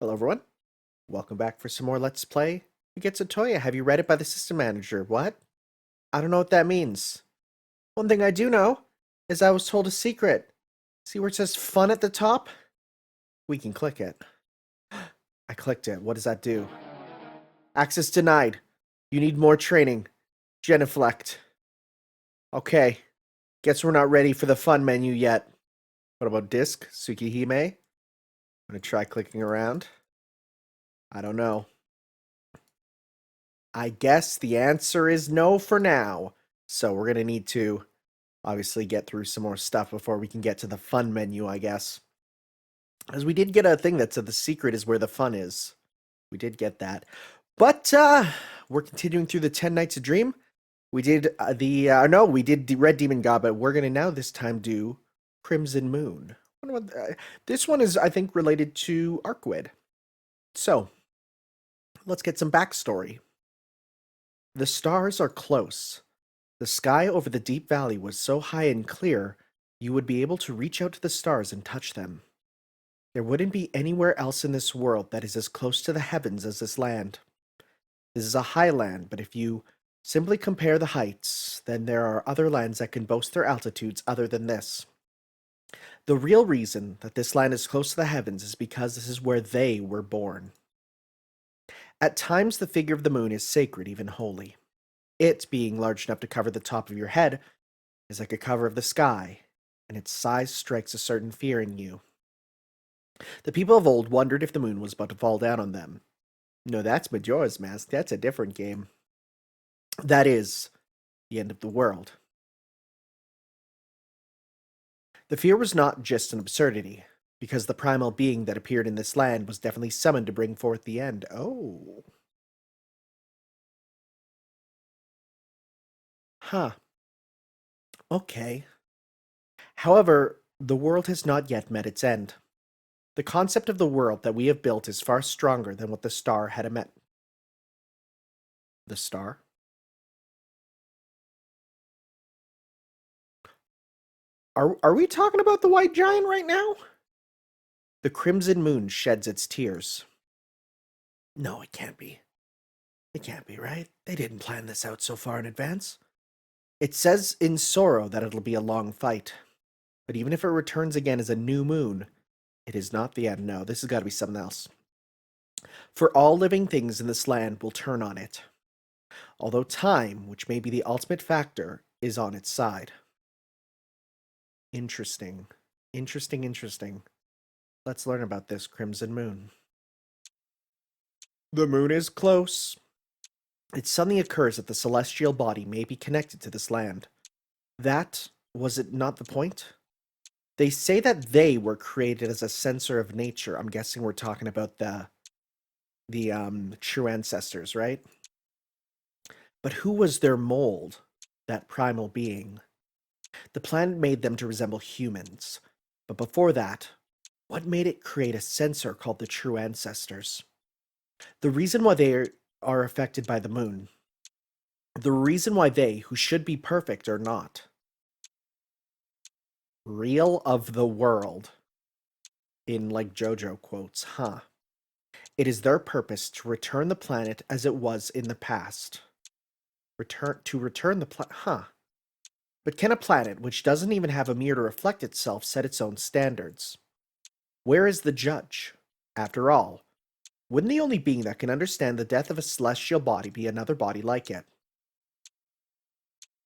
Hello everyone, welcome back for some more Let's Play Kagetsu Tohya. Have you read it by the system manager? What? I don't know what that means. One thing I do know is I was told a secret. See where it says fun at the top? We can click it. I clicked it. What does that do? Access denied. You need more training. Genuflect. Okay. Guess we're not ready for the fun menu yet. What about disc? Tsukihime? I'm gonna try clicking around. I don't know. I guess the answer is no for now. So we're going to need to obviously get through some more stuff before we can get to the fun menu, I guess. As we did get a thing that said the secret is where the fun is. We did get that. But we're continuing through the 10 Nights of Dream. We did we did the Red Demon God, but we're going to now this time do Crimson Moon. This one is, I think, related to Arkwid. So, let's get some backstory. The stars are close. The sky over the deep valley was so high and clear, you would be able to reach out to the stars and touch them. There wouldn't be anywhere else in this world that is as close to the heavens as this land. This is a high land, but if you simply compare the heights, then there are other lands that can boast their altitudes other than this. The real reason that this land is close to the heavens is because this is where they were born. At times, the figure of the moon is sacred, even holy. It, being large enough to cover the top of your head, is like a cover of the sky, and its size strikes a certain fear in you. The people of old wondered if the moon was about to fall down on them. No, that's Majora's Mask. That's a different game. That is the end of the world. The fear was not just an absurdity, because the primal being that appeared in this land was definitely summoned to bring forth the end. Oh. Huh. Okay. However, the world has not yet met its end. The concept of the world that we have built is far stronger than what the star had met. The star? Are we talking about the white giant right now? The crimson moon sheds its tears. No, it can't be. It can't be, right? They didn't plan this out so far in advance. It says in sorrow that it'll be a long fight. But even if it returns again as a new moon, it is not the end. No, this has got to be something else. For all living things in this land will turn on it. Although time, which may be the ultimate factor, is on its side. Interesting. Interesting. Let's learn about this Crimson Moon. The moon is close. It suddenly occurs that the celestial body may be connected to this land. That, was it not the point? They say that they were created as a sensor of nature. I'm guessing we're talking about the true ancestors, right? But who was their mold, that primal being? The planet made them to resemble humans. But before that, what made it create a sensor called the true ancestors? The reason why they are affected by the moon. The reason why they, who should be perfect, are not. Real of the world. In like JoJo quotes, huh? It is their purpose to return the planet as it was in the past. Return the planet, huh? But can a planet, which doesn't even have a mirror to reflect itself, set its own standards? Where is the judge? After all, wouldn't the only being that can understand the death of a celestial body be another body like it?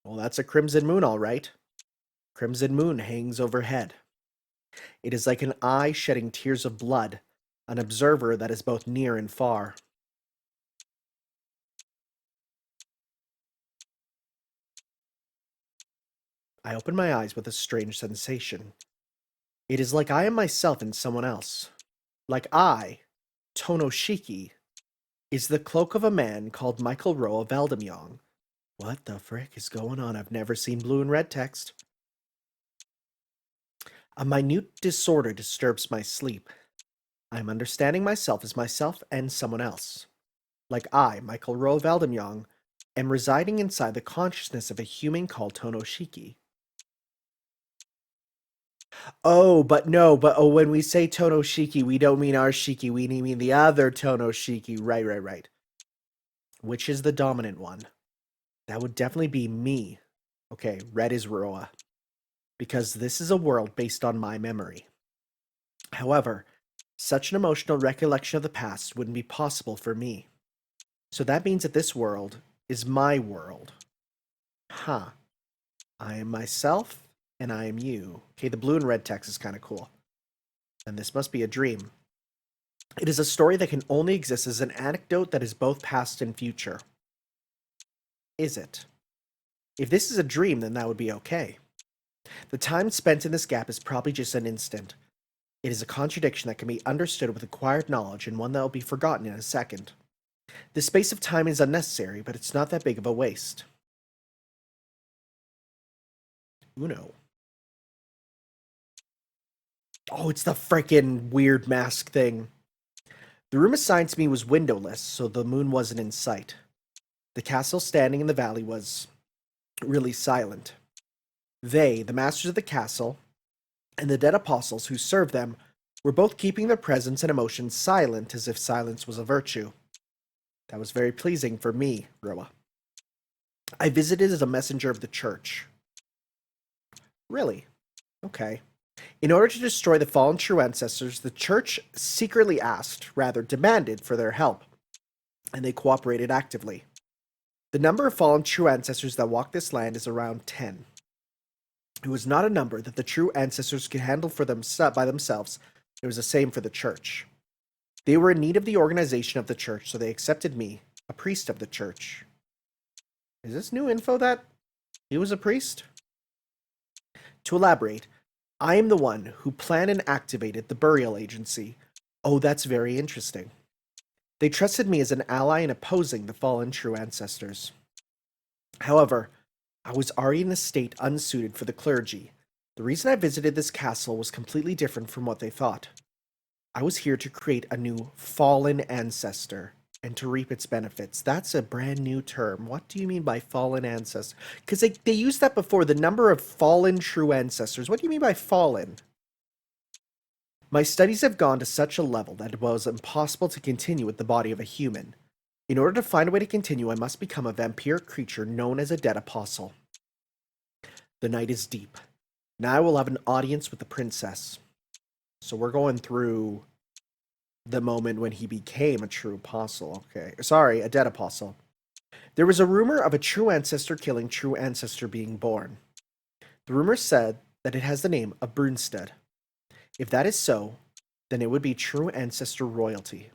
Well, that's a crimson moon, all right. Crimson moon hangs overhead. It is like an eye shedding tears of blood, an observer that is both near and far. I open my eyes with a strange sensation. It is like I am myself and someone else. Like I, Tonoshiki, is the cloak of a man called Michael Roa Veldemjong. What the frick is going on? I've never seen blue and red text. A minute disorder disturbs my sleep. I am understanding myself as myself and someone else. Like I, Michael Roa Veldemjong, am residing inside the consciousness of a human called Tonoshiki. Oh, but no, but oh, when we say Tonoshiki, we don't mean our Shiki, we mean the other Tonoshiki. Right, right, right. Which is the dominant one? That would definitely be me. Okay, red is Roa. Because this is a world based on my memory. However, such an emotional recollection of the past wouldn't be possible for me. So that means that this world is my world. Huh. I am myself, and I am you. Okay, the blue and red text is kind of cool. And this must be a dream. It is a story that can only exist as an anecdote that is both past and future. Is it? If this is a dream, then that would be okay. The time spent in this gap is probably just an instant. It is a contradiction that can be understood with acquired knowledge and one that will be forgotten in a second. This space of time is unnecessary, but it's not that big of a waste. Uno. Oh, it's the frickin' weird mask thing. The room assigned to me was windowless, so the moon wasn't in sight. The castle standing in the valley was really silent. They, the masters of the castle, and the dead apostles who served them, were both keeping their presence and emotions silent as if silence was a virtue. That was very pleasing for me, Roa. I visited as a messenger of the church. Really? Okay. In order to destroy the fallen true ancestors, the church secretly asked, rather demanded, for their help, and they cooperated actively. The number of fallen true ancestors that walk this land is around 10. It was not a number that the true ancestors could handle by themselves. It was the same for the church. They were in need of the organization of the church, so they accepted me, a priest of the church. Is this new info that he was a priest? To elaborate, I am the one who planned and activated the burial agency. Oh, that's very interesting. They trusted me as an ally in opposing the fallen true ancestors. However, I was already in a state unsuited for the clergy. The reason I visited this castle was completely different from what they thought. I was here to create a new fallen ancestor and to reap its benefits. That's a brand new term. What do you mean by fallen ancestor? Because they used that before, the number of fallen true ancestors. What do you mean by fallen? My studies have gone to such a level that it was impossible to continue with the body of a human. In order to find a way to continue, I must become a vampiric creature known as a dead apostle. The night is deep. Now I will have an audience with the princess. So we're going through the moment when he became a true apostle. Okay. Sorry, a dead apostle. There was a rumor of a true ancestor killing true ancestor being born. The rumor said that it has the name of Brunstad. If that is so, then it would be true ancestor royalty.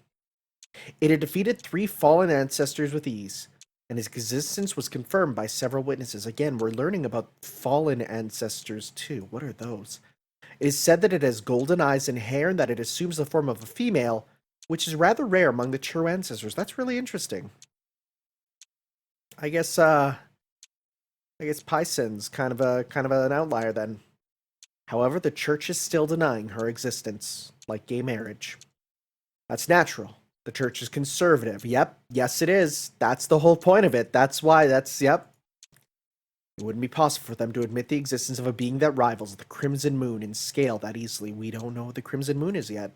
It had defeated 3 fallen ancestors with ease, and its existence was confirmed by several witnesses. Again, we're learning about fallen ancestors too. What are those? It is said that it has golden eyes and hair and that it assumes the form of a female, which is rather rare among the true ancestors. That's really interesting. I guess Pison's kind of an outlier then. However, the church is still denying her existence, like gay marriage. That's natural. The church is conservative. Yep, yes it is. That's the whole point of it. That's why, yep. It wouldn't be possible for them to admit the existence of a being that rivals the Crimson Moon in scale that easily. We don't know what the Crimson Moon is yet.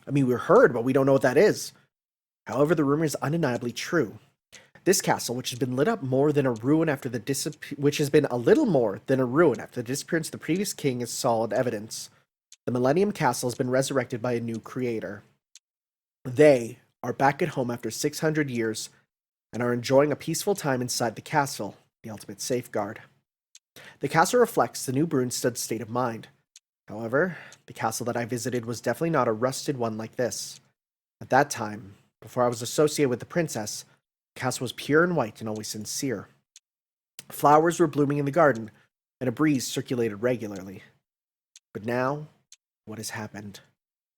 I mean, we're heard, but we don't know what that is. However, the rumor is undeniably true. This castle, which has been lit up more than a ruin after the which has been a little more than a ruin after the disappearance of the previous king, is solid evidence. The Millennium Castle has been resurrected by a new creator. They are back at home after 600 years and are enjoying a peaceful time inside the castle, the ultimate safeguard. The castle reflects the new Brunstad's state of mind. However, the castle that I visited was definitely not a rusted one like this. At that time, before I was associated with the princess, the castle was pure and white and always sincere. Flowers were blooming in the garden, and a breeze circulated regularly. But now, what has happened?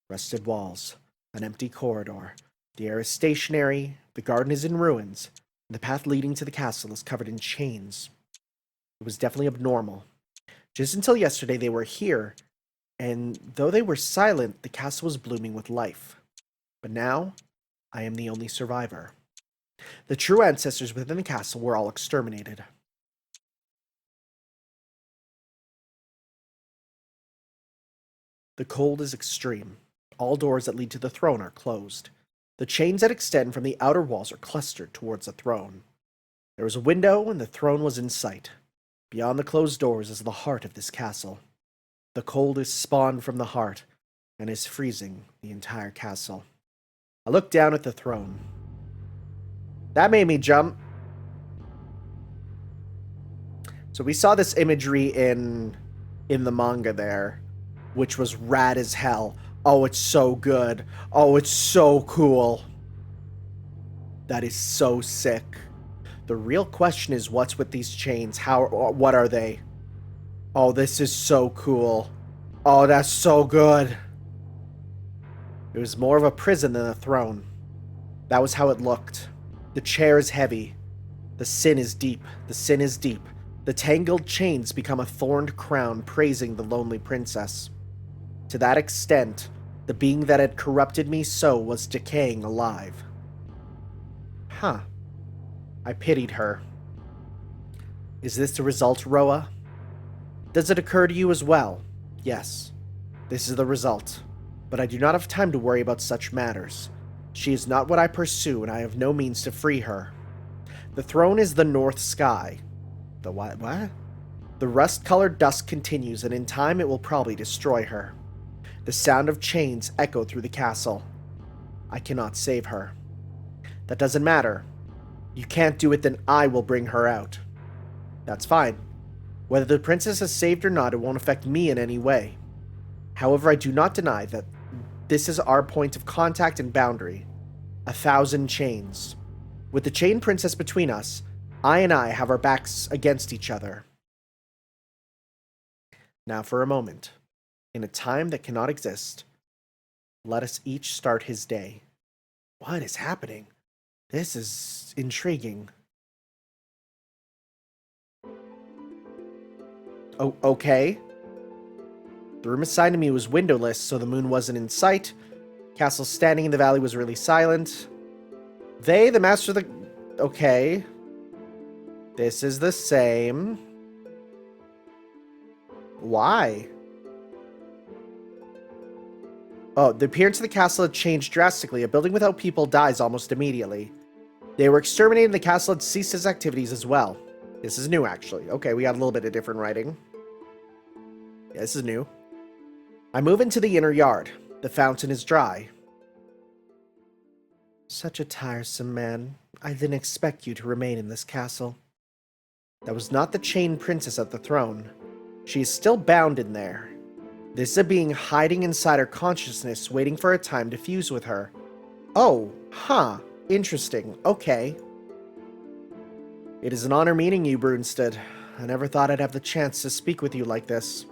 Rusted walls, an empty corridor. The air is stationary, the garden is in ruins, and the path leading to the castle is covered in chains. It was definitely abnormal. Just until yesterday they were here, and though they were silent, the castle was blooming with life. But now, I am the only survivor. The true ancestors within the castle were all exterminated. The cold is extreme. All doors that lead to the throne are closed. The chains that extend from the outer walls are clustered towards the throne. There was a window, and the throne was in sight. Beyond the closed doors is the heart of this castle. The cold is spawned from the heart, and is freezing the entire castle. I looked down at the throne. That made me jump. So we saw this imagery in the manga there, which was rad as hell. Oh, it's so good. Oh, it's so cool. That is so sick. The real question is, what's with these chains? What are they? Oh, this is so cool. Oh, that's so good. It was more of a prison than a throne. That was how it looked. The chair is heavy. The sin is deep. The sin is deep. The tangled chains become a thorned crown praising the lonely princess. To that extent, the being that had corrupted me so was decaying alive. Huh. I pitied her. Is this the result, Roa? Does it occur to you as well? Yes. This is the result. But I do not have time to worry about such matters. She is not what I pursue, and I have no means to free her. The throne is the north sky. The what? The rust-colored dust continues, and in time it will probably destroy her. The sound of chains echo through the castle. I cannot save her. That doesn't matter. You can't do it, then I will bring her out. That's fine. Whether the princess is saved or not, it won't affect me in any way. However, I do not deny that this is our point of contact and boundary. 1,000 chains. With the chain princess between us, I have our backs against each other. Now for a moment. In a time that cannot exist, let us each start his day. What is happening? This is intriguing. Oh, okay. The room assigned to me was windowless, so the moon wasn't in sight. Castle standing in the valley was really silent. They, the master of the... Okay. This is the same. Why? Oh, the appearance of the castle had changed drastically. A building without people dies almost immediately. They were exterminated, the castle had ceased its activities as well. This is new, actually. Okay, we got a little bit of different writing. Yeah, this is new. I move into the inner yard. The fountain is dry. Such a tiresome man. I didn't expect you to remain in this castle. That was not the chained princess at the throne. She is still bound in there. This is a being hiding inside her consciousness, waiting for a time to fuse with her. Oh, huh. Interesting. Okay. It is an honor meeting you, Brunstad. I never thought I'd have the chance to speak with you like this.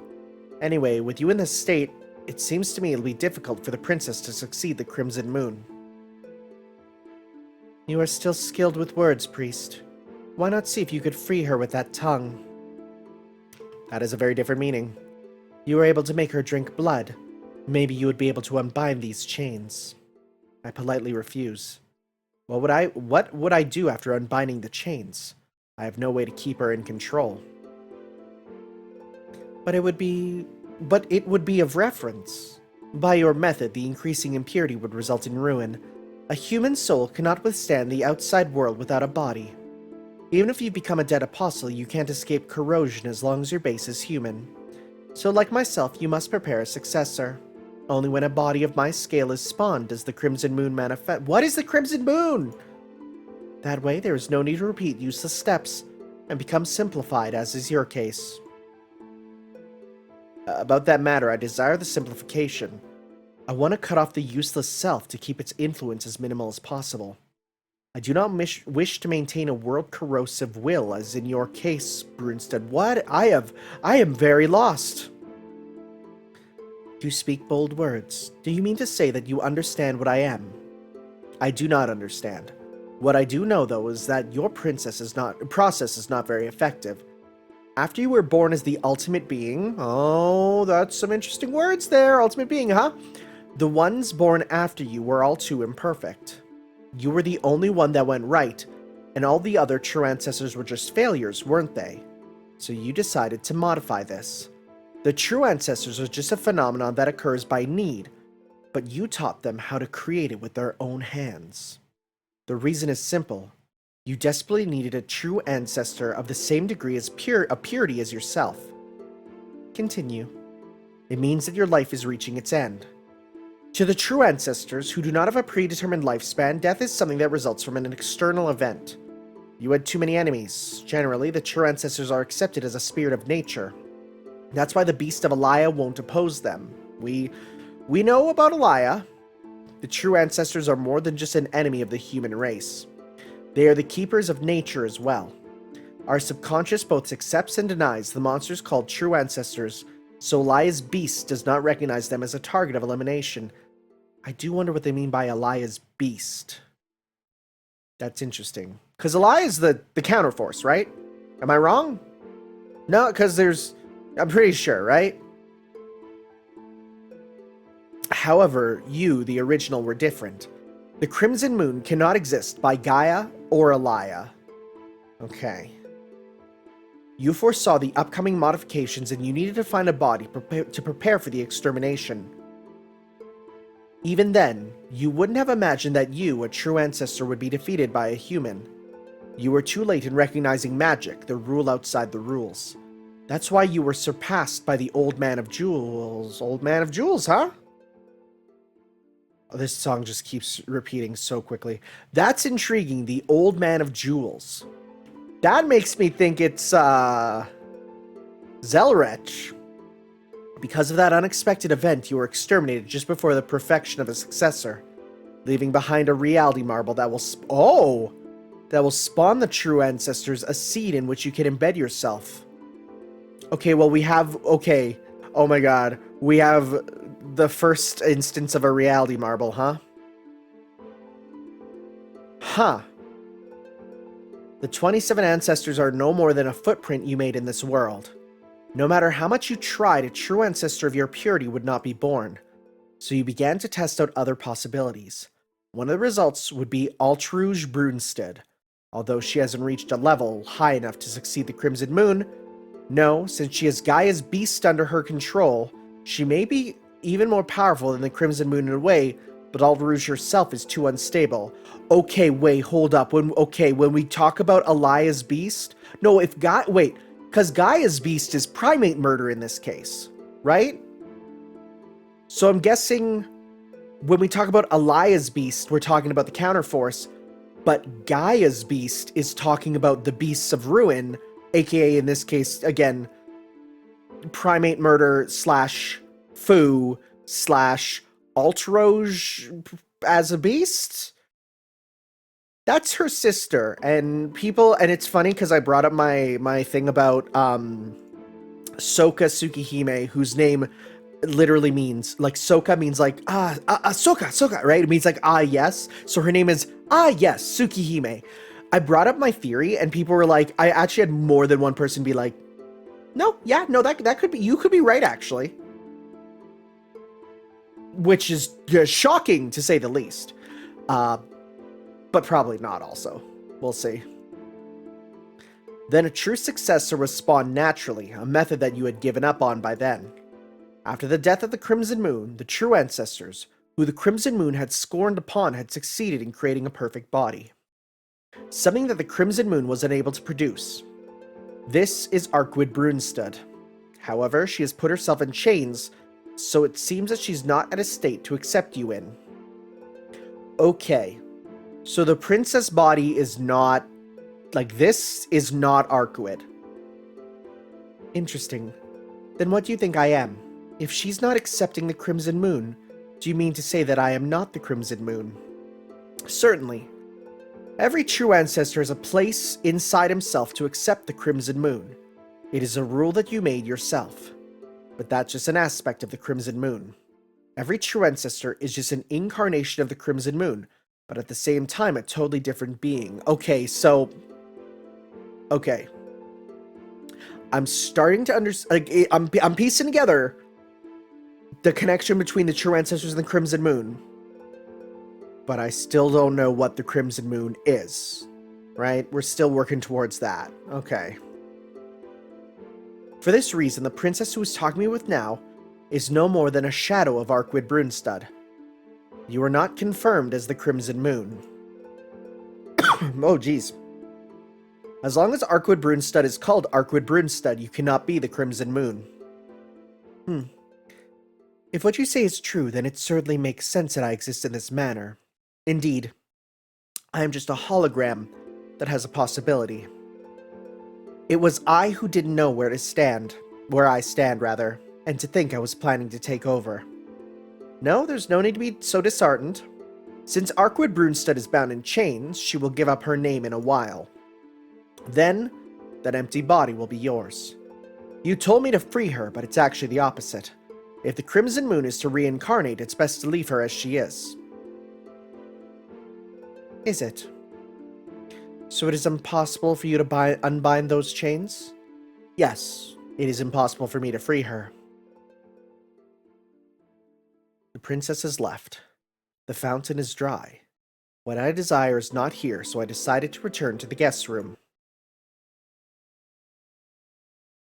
Anyway, with you in this state, it seems to me it'll be difficult for the princess to succeed the Crimson Moon. You are still skilled with words, priest. Why not see if you could free her with that tongue? That is a very different meaning. You were able to make her drink blood. Maybe you would be able to unbind these chains. I politely refuse. What would I do after unbinding the chains? I have no way to keep her in control. But it would be of reference. By your method, the increasing impurity would result in ruin. A human soul cannot withstand the outside world without a body. Even if you become a dead apostle, you can't escape corrosion as long as your base is human. So like myself, you must prepare a successor. Only when a body of my scale is spawned does the Crimson Moon manifest. What is the Crimson Moon? That way, there is no need to repeat useless steps and become simplified, as is your case. About that matter, I desire the simplification. I want to cut off the useless self to keep its influence as minimal as possible. I do not wish to maintain a world-corrosive will, as in your case, Brunstad. What? I am very lost. You speak bold words. Do you mean to say that you understand what I am? I do not understand. What I do know, though, is that your process is not very effective. After you were born as the ultimate being... Oh, that's some interesting words there. Ultimate being, huh? The ones born after you were all too imperfect. You were the only one that went right, and all the other true ancestors were just failures, weren't they? So you decided to modify this. The true ancestors are just a phenomenon that occurs by need, but you taught them how to create it with their own hands. The reason is simple. You desperately needed a true ancestor of the same degree of purity as yourself. Continue. It means that your life is reaching its end. To the true ancestors who do not have a predetermined lifespan, death is something that results from an external event. You had too many enemies. Generally, the true ancestors are accepted as a spirit of nature. That's why the beast of Alaya won't oppose them. We know about Alaya. The true ancestors are more than just an enemy of the human race. They are the keepers of nature as well. Our subconscious both accepts and denies the monsters called true ancestors, so Alaya's beast does not recognize them as a target of elimination. I do wonder what they mean by Alaya's beast. That's interesting. Because Alaya is the counterforce, right? Am I wrong? No, because I'm pretty sure, right? However, you, the original, were different. The Crimson Moon cannot exist by Gaia or Alaya. Okay. You foresaw the upcoming modifications and you needed to find a body to prepare for the extermination. Even then, you wouldn't have imagined that you, a true ancestor, would be defeated by a human. You were too late in recognizing magic, the rule outside the rules. That's why you were surpassed by the Old Man of Jewels. Old Man of Jewels, huh? Oh, this song just keeps repeating so quickly. That's intriguing, the Old Man of Jewels. That makes me think it's, Zelrech. Because of that unexpected event, you were exterminated just before the perfection of a successor, leaving behind a reality marble that will spawn the true ancestors, a seed in which you can embed yourself. Okay, well oh my god, we have the first instance of a reality marble, huh? Huh. The 27 ancestors are no more than a footprint you made in this world. No matter how much you tried, a true ancestor of your purity would not be born. So you began to test out other possibilities. One of the results would be Altruge Brunstead. Although she hasn't reached a level high enough to succeed the Crimson Moon, no, since she has Gaia's beast under her control, she may be even more powerful than the Crimson Moon in a way, but Altruge herself is too unstable. Okay, wait, hold up. When we talk about Alaya's beast, no, because Gaia's beast is primate murder in this case, right? So I'm guessing when we talk about Alaya's beast, we're talking about the counterforce, but Gaia's beast is talking about the beasts of ruin, aka in this case, again, primate murder / foo / Altruge as a beast? That's her sister, and it's funny because I brought up my thing about Soka Tsukihime, whose name literally means, like, Soka means like, Soka, right? It means like, yes. So her name is, yes, Tsukihime. I brought up my theory, and people were like, I actually had more than one person be like, no, that could be, you could be right, actually. Which is shocking, to say the least. But probably not also. We'll see. Then a true successor was spawned naturally, a method that you had given up on by then. After the death of the Crimson Moon, the true ancestors, who the Crimson Moon had scorned upon, had succeeded in creating a perfect body. Something that the Crimson Moon was unable to produce. This is Arkwood Brunstead. However, she has put herself in chains, so it seems that she's not at a state to accept you in. Okay. So the princess body is not, like, this is not Arkwood. Interesting. Then what do you think I am? If she's not accepting the Crimson Moon, do you mean to say that I am not the Crimson Moon? Certainly. Every true ancestor has a place inside himself to accept the Crimson Moon. It is a rule that you made yourself. But that's just an aspect of the Crimson Moon. Every true ancestor is just an incarnation of the Crimson Moon, but at the same time a totally different being. Okay. I'm starting to understand, like, I'm piecing together the connection between the true ancestors and the Crimson Moon. But I still don't know what the Crimson Moon is. Right? We're still working towards that. Okay. For this reason, the princess who is talking to me with now is no more than a shadow of Arkwood Brunstad. You are not confirmed as the Crimson Moon. Oh, jeez. As long as Arkwood Brunstad is called Arkwood Brunstad, you cannot be the Crimson Moon. If what you say is true, then it certainly makes sense that I exist in this manner. Indeed, I am just a hologram that has a possibility. It was I who didn't know where I stand, and to think I was planning to take over. No, there's no need to be so disheartened. Since Arkwood Brunstad is bound in chains, she will give up her name in a while. Then, that empty body will be yours. You told me to free her, but it's actually the opposite. If the Crimson Moon is to reincarnate, it's best to leave her as she is. Is it? So it is impossible for you to unbind those chains? Yes, it is impossible for me to free her. The princess has left. The fountain is dry. What I desire is not here, so I decided to return to the guest room.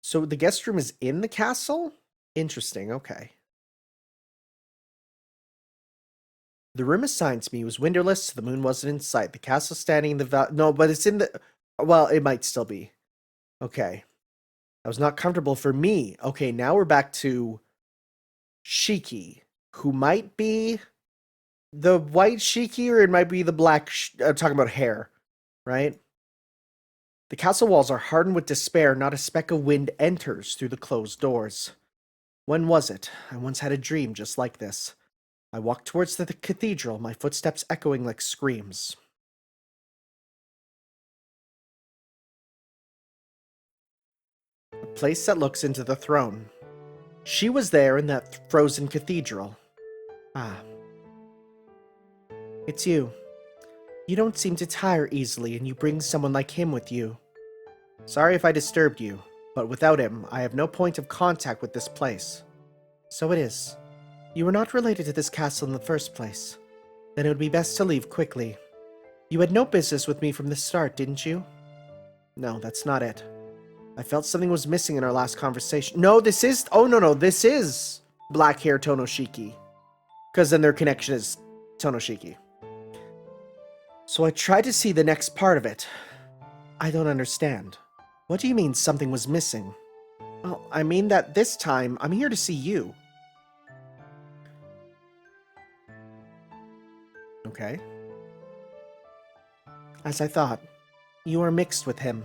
So the guest room is in the castle? Interesting, okay. The room assigned to me was windowless, so the moon wasn't in sight. The castle standing in the no, but it's in the... Well, it might still be. Okay. That was not comfortable for me. Okay, now we're back to Shiki, who might be the white Shiki, or it might be the black... I'm talking about hair, right? The castle walls are hardened with despair. Not a speck of wind enters through the closed doors. When was it? I once had a dream just like this. I walked towards the cathedral, my footsteps echoing like screams. A place that looks into the throne. She was there in that frozen cathedral. Ah. It's you. You don't seem to tire easily, and you bring someone like him with you. Sorry if I disturbed you, but without him, I have no point of contact with this place. So it is. You were not related to this castle in the first place. Then it would be best to leave quickly. You had no business with me from the start, didn't you? No, that's not it. I felt something was missing in our last conversation. No, this is... Oh, no, this is black hair Tonoshiki. Because then their connection is Tonoshiki. So I tried to see the next part of it. I don't understand. What do you mean something was missing? Well, I mean that this time, I'm here to see you. Okay. As I thought, you are mixed with him.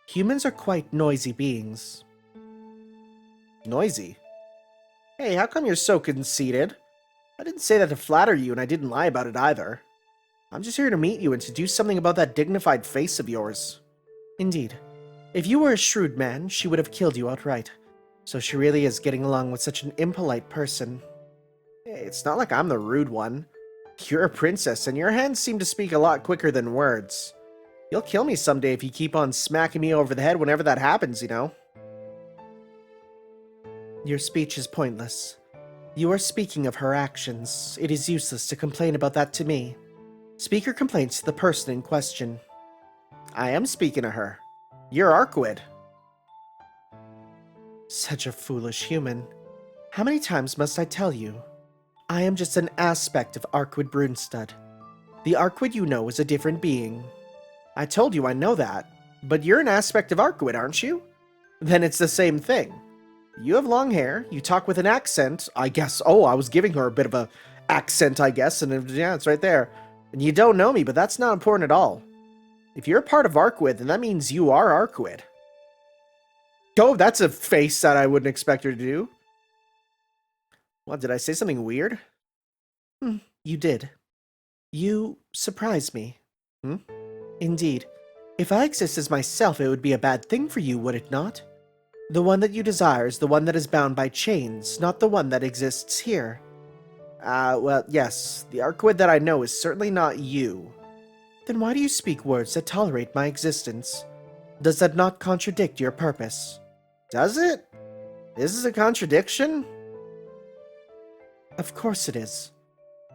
Humans are quite noisy beings. Noisy? Hey, how come you're so conceited? I didn't say that to flatter you, and I didn't lie about it either. I'm just here to meet you and to do something about that dignified face of yours. Indeed. If you were a shrewd man, she would have killed you outright. So she really is getting along with such an impolite person. Hey, it's not like I'm the rude one. You're a princess, and your hands seem to speak a lot quicker than words. You'll kill me someday if you keep on smacking me over the head whenever that happens, you know? Your speech is pointless. You are speaking of her actions. It is useless to complain about that to me. Speak your complaints to the person in question. I am speaking to her. You're Arkwood. Such a foolish human. How many times must I tell you? I am just an aspect of Arkwood Brunstad. The Arkwood you know is a different being. I told you I know that, but you're an aspect of Arkwood, aren't you? Then it's the same thing. You have long hair, you talk with an accent, I guess. Oh, I was giving her a bit of a accent, I guess, and yeah, it's right there. And you don't know me, but that's not important at all. If you're a part of Arkwood, then that means you are Arkwood. Oh, that's a face that I wouldn't expect her to do. What, did I say something weird? You did. You surprised me. Indeed. If I exist as myself, it would be a bad thing for you, would it not? The one that you desire is the one that is bound by chains, not the one that exists here. Well, yes, the Arkwood that I know is certainly not you. Then why do you speak words that tolerate my existence? Does that not contradict your purpose? Does it? Is this a contradiction? Of course it is.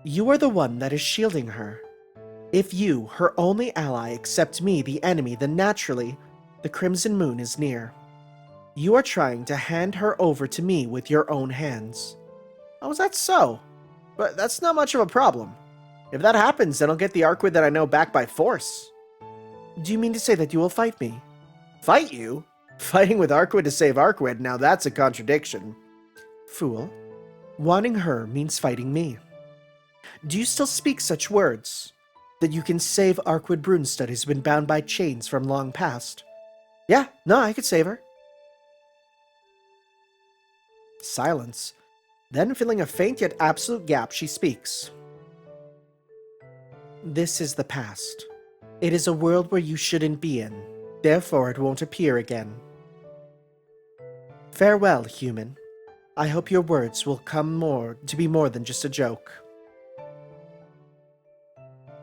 You are the one that is shielding her. If you, her only ally, accept me, the enemy, then naturally, the Crimson Moon is near. You are trying to hand her over to me with your own hands. Oh, is that so? But that's not much of a problem. If that happens, then I'll get the Arkwid that I know back by force. Do you mean to say that you will fight me? Fight you? Fighting with Arkwid to save Arkwid, now that's a contradiction. Fool. Wanting her means fighting me. Do you still speak such words? That you can save Arkwid Brunstad who's been bound by chains from long past? Yeah, no, I could save her. Silence. Then, filling a faint yet absolute gap, she speaks. This is the past. It is a world where you shouldn't be in. Therefore, it won't appear again. Farewell, human. I hope your words will come to be more than just a joke.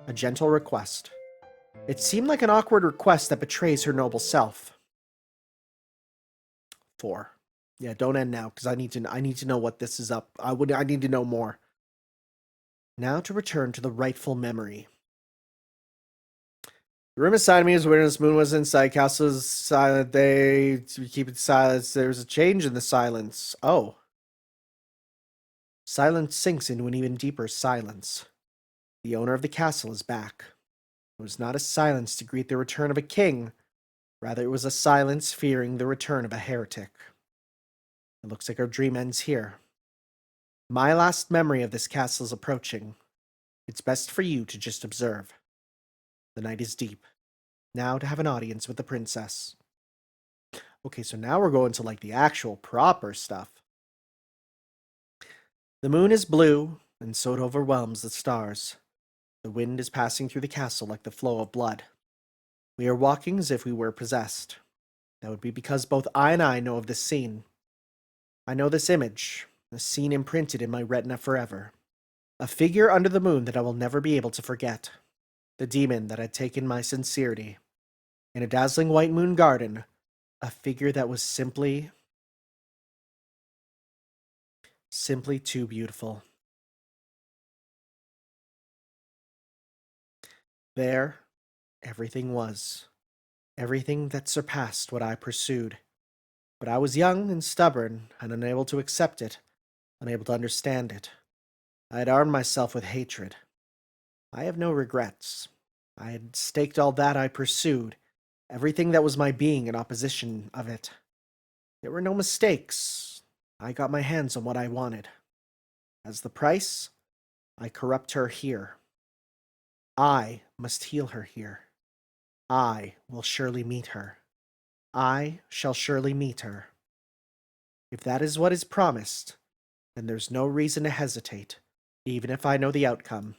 A gentle request. It seemed like an awkward request that betrays her noble self. 4. Yeah, don't end now, because I need to know what this is up. I need to know more. Now to return to the rightful memory. The room assigned me as witness. Moon was inside. Castle's silent. They keep it silent. There's a change in the silence. Oh. Silence sinks into an even deeper silence. The owner of the castle is back. It was not a silence to greet the return of a king. Rather, it was a silence fearing the return of a heretic. It looks like our dream ends here. My last memory of this castle is approaching. It's best for you to just observe. The night is deep. Now to have an audience with the princess. Okay, so now we're going to like the actual proper stuff. The moon is blue, and so it overwhelms the stars. The wind is passing through the castle like the flow of blood. We are walking as if we were possessed. That would be because both I and I know of this scene. I know this image, the scene imprinted in my retina forever. A figure under the moon that I will never be able to forget. The demon that had taken my sincerity. In a dazzling white moon garden, a figure that was simply too beautiful. There, everything was. Everything that surpassed what I pursued. But I was young and stubborn and unable to accept it, unable to understand it. I had armed myself with hatred. I have no regrets. I had staked all that I pursued, everything that was my being in opposition of it. There were no mistakes. I got my hands on what I wanted. As the price, I corrupt her here. I must heal her here. I will surely meet her. I shall surely meet her. If that is what is promised, then there's no reason to hesitate, even if I know the outcome.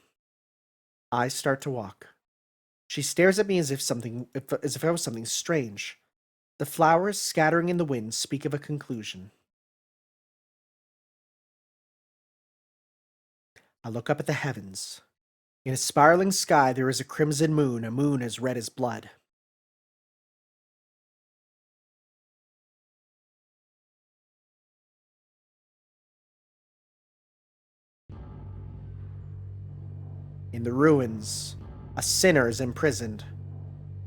I start to walk. She stares at me as if I was something strange. The flowers scattering in the wind speak of a conclusion. I look up at the heavens. In a spiraling sky there is a crimson moon, a moon as red as blood. In the ruins, a sinner is imprisoned.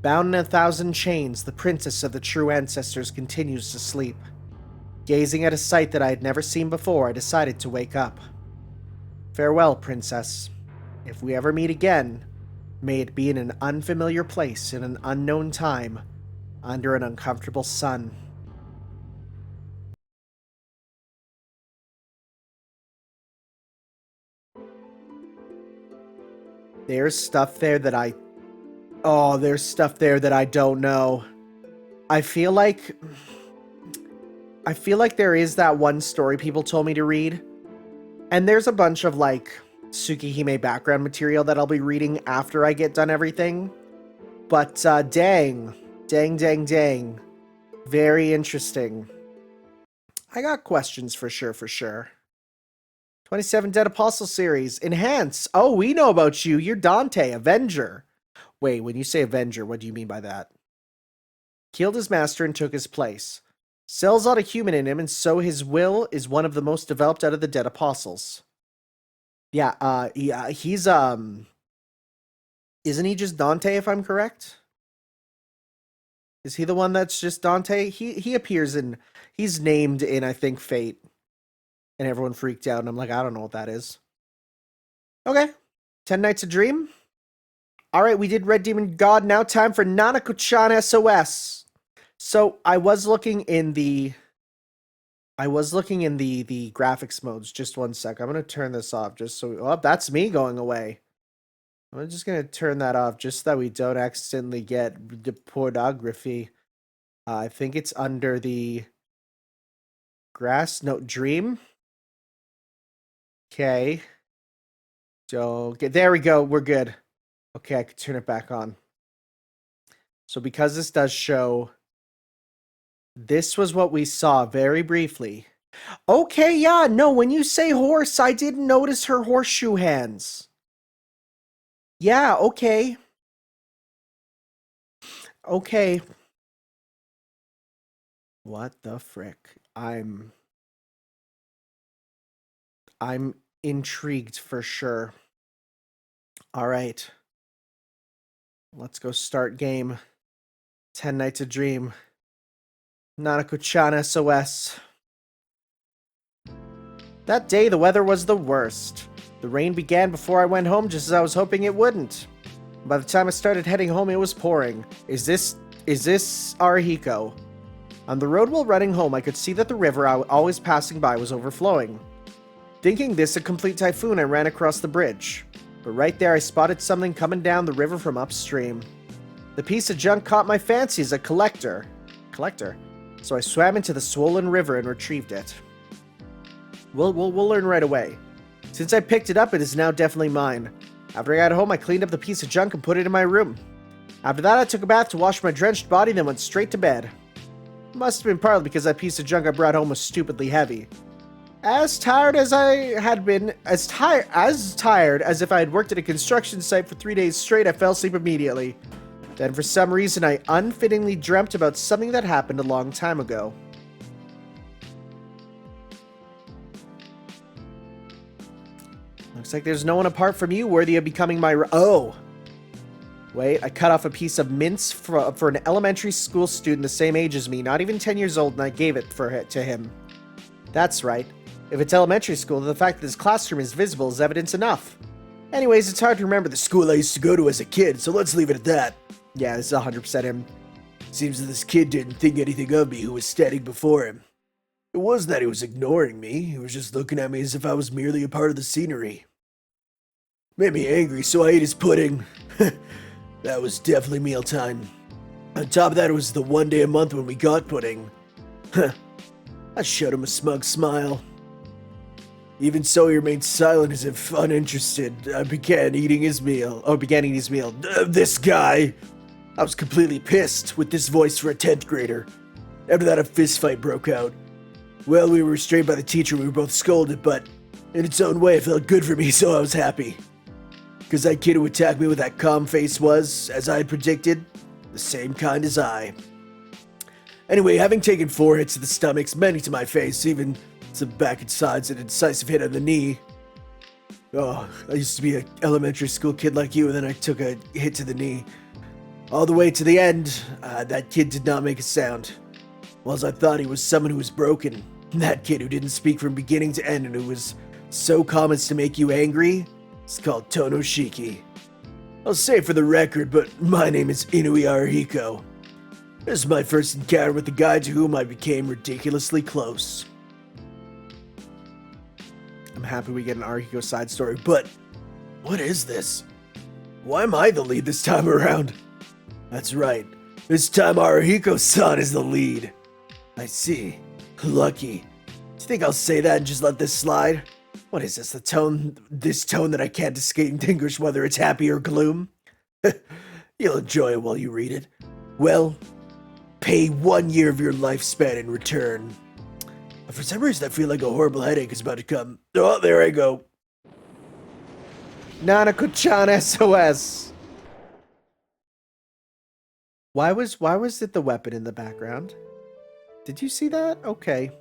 Bound in 1,000 chains, the princess of the true ancestors continues to sleep. Gazing at a sight that I had never seen before, I decided to wake up. Farewell, princess. If we ever meet again, may it be in an unfamiliar place, in an unknown time, under an uncomfortable sun. There's stuff there that I don't know. I feel like there is that one story people told me to read. And there's a bunch of like Tsukihime background material that I'll be reading after I get done everything. But dang. Very interesting. I got questions for sure. 27 Dead Apostle series. Enhance. Oh, we know about you. You're Dante, Avenger. Wait, when you say Avenger, what do you mean by that? Killed his master and took his place. Sells out a human in him, and so his will is one of the most developed out of the Dead Apostles. Yeah, he's, isn't he just Dante, if I'm correct? Is he the one that's just Dante? He appears in, he's named in, I think, Fate. And everyone freaked out, and I'm like, I don't know what that is. Okay. 10 Nights a Dream. Alright, we did Red Demon God. Now time for Nanako-chan SOS. So, I was looking in the graphics modes. Just one sec. I'm going to turn this off just so... Oh, that's me going away. I'm just going to turn that off just so that we don't accidentally get the pornography. I think it's under the... Dream. Okay. There we go. We're good. Okay, I could turn it back on. So because this does show... This was what we saw very briefly. Okay, yeah, no, when you say horse, I didn't notice her horseshoe hands. Yeah, okay. Okay. What the frick? I'm intrigued for sure. All right. Let's go start game. 10 Nights a Dream. Nanako-chan SOS. That day, the weather was the worst. The rain began before I went home, just as I was hoping it wouldn't. By the time I started heading home, it was pouring. Is this Arihiko? On the road while running home, I could see that the river I was always passing by was overflowing. Thinking this a complete typhoon, I ran across the bridge. But right there, I spotted something coming down the river from upstream. The piece of junk caught my fancy as a collector. So I swam into the swollen river and retrieved it. We'll learn right away. Since I picked it up, it is now definitely mine. After I got home, I cleaned up the piece of junk and put it in my room. After that, I took a bath to wash my drenched body, then went straight to bed. Must have been partly because that piece of junk I brought home was stupidly heavy. As tired as I had been, as tired as if I had worked at a construction site for 3 days straight, I fell asleep immediately. Then for some reason, I unfittingly dreamt about something that happened a long time ago. Looks like there's no one apart from you worthy of becoming my... Oh! Wait, I cut off a piece of mince for an elementary school student the same age as me, not even 10 years old, and I gave it to him. That's right. If it's elementary school, then the fact that his classroom is visible is evidence enough. Anyways, it's hard to remember the school I used to go to as a kid, so let's leave it at that. Yeah, this is 100% him. Seems that this kid didn't think anything of me who was standing before him. It wasn't that he was ignoring me, he was just looking at me as if I was merely a part of the scenery. Made me angry, so I ate his pudding. That was definitely mealtime. On top of that, it was the one day a month when we got pudding. I showed him a smug smile. Even so, he remained silent as if uninterested. I began eating his meal. This guy! I was completely pissed with this voice for a 10th grader. After that, a fist fight broke out. Well, we were restrained by the teacher, we were both scolded, but in its own way, it felt good for me, so I was happy. Because that kid who attacked me with that calm face was, as I had predicted, the same kind as I. Anyway, having taken 4 hits to the stomachs, many to my face, even some back and sides, and a decisive hit on the knee. Oh, I used to be an elementary school kid like you, and then I took a hit to the knee. All the way to the end, that kid did not make a sound. Whilst I thought he was someone who was broken. That kid who didn't speak from beginning to end and who was so calm as to make you angry, is called Tonoshiki. I'll say it for the record, but my name is Inui Arihiko. This is my first encounter with the guy to whom I became ridiculously close. I'm happy we get an Arihiko side story, but what is this? Why am I the lead this time around? That's right, this time Arihiko-san is the lead. I see. Lucky. Do you think I'll say that and just let this slide? What is this, this tone that I can't distinguish whether it's happy or gloom? You'll enjoy it while you read it. Well, pay 1 year of your lifespan in return. For some reason, I feel like a horrible headache is about to come. Oh, there I go. Nanako-chan SOS. Why was it the weapon in the background? Did you see that? Okay.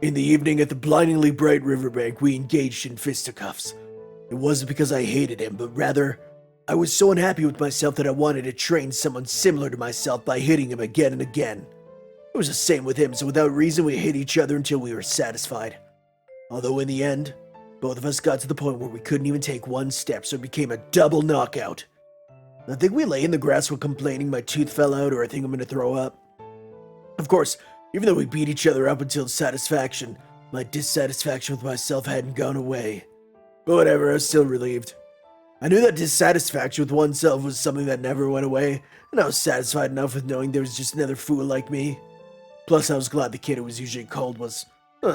In the evening at the blindingly bright riverbank, we engaged in fisticuffs. It wasn't because I hated him, but rather I was so unhappy with myself that I wanted to train someone similar to myself by hitting him again and again. It was the same with him, so without reason we hit each other until we were satisfied. Although in the end, both of us got to the point where we couldn't even take one step, so it became a double knockout. I think we lay in the grass while complaining my tooth fell out or I think I'm gonna throw up. Of course, even though we beat each other up until satisfaction, my dissatisfaction with myself hadn't gone away. But whatever, I was still relieved. I knew that dissatisfaction with oneself was something that never went away, and I was satisfied enough with knowing there was just another fool like me. Plus, I was glad the kid who was usually called was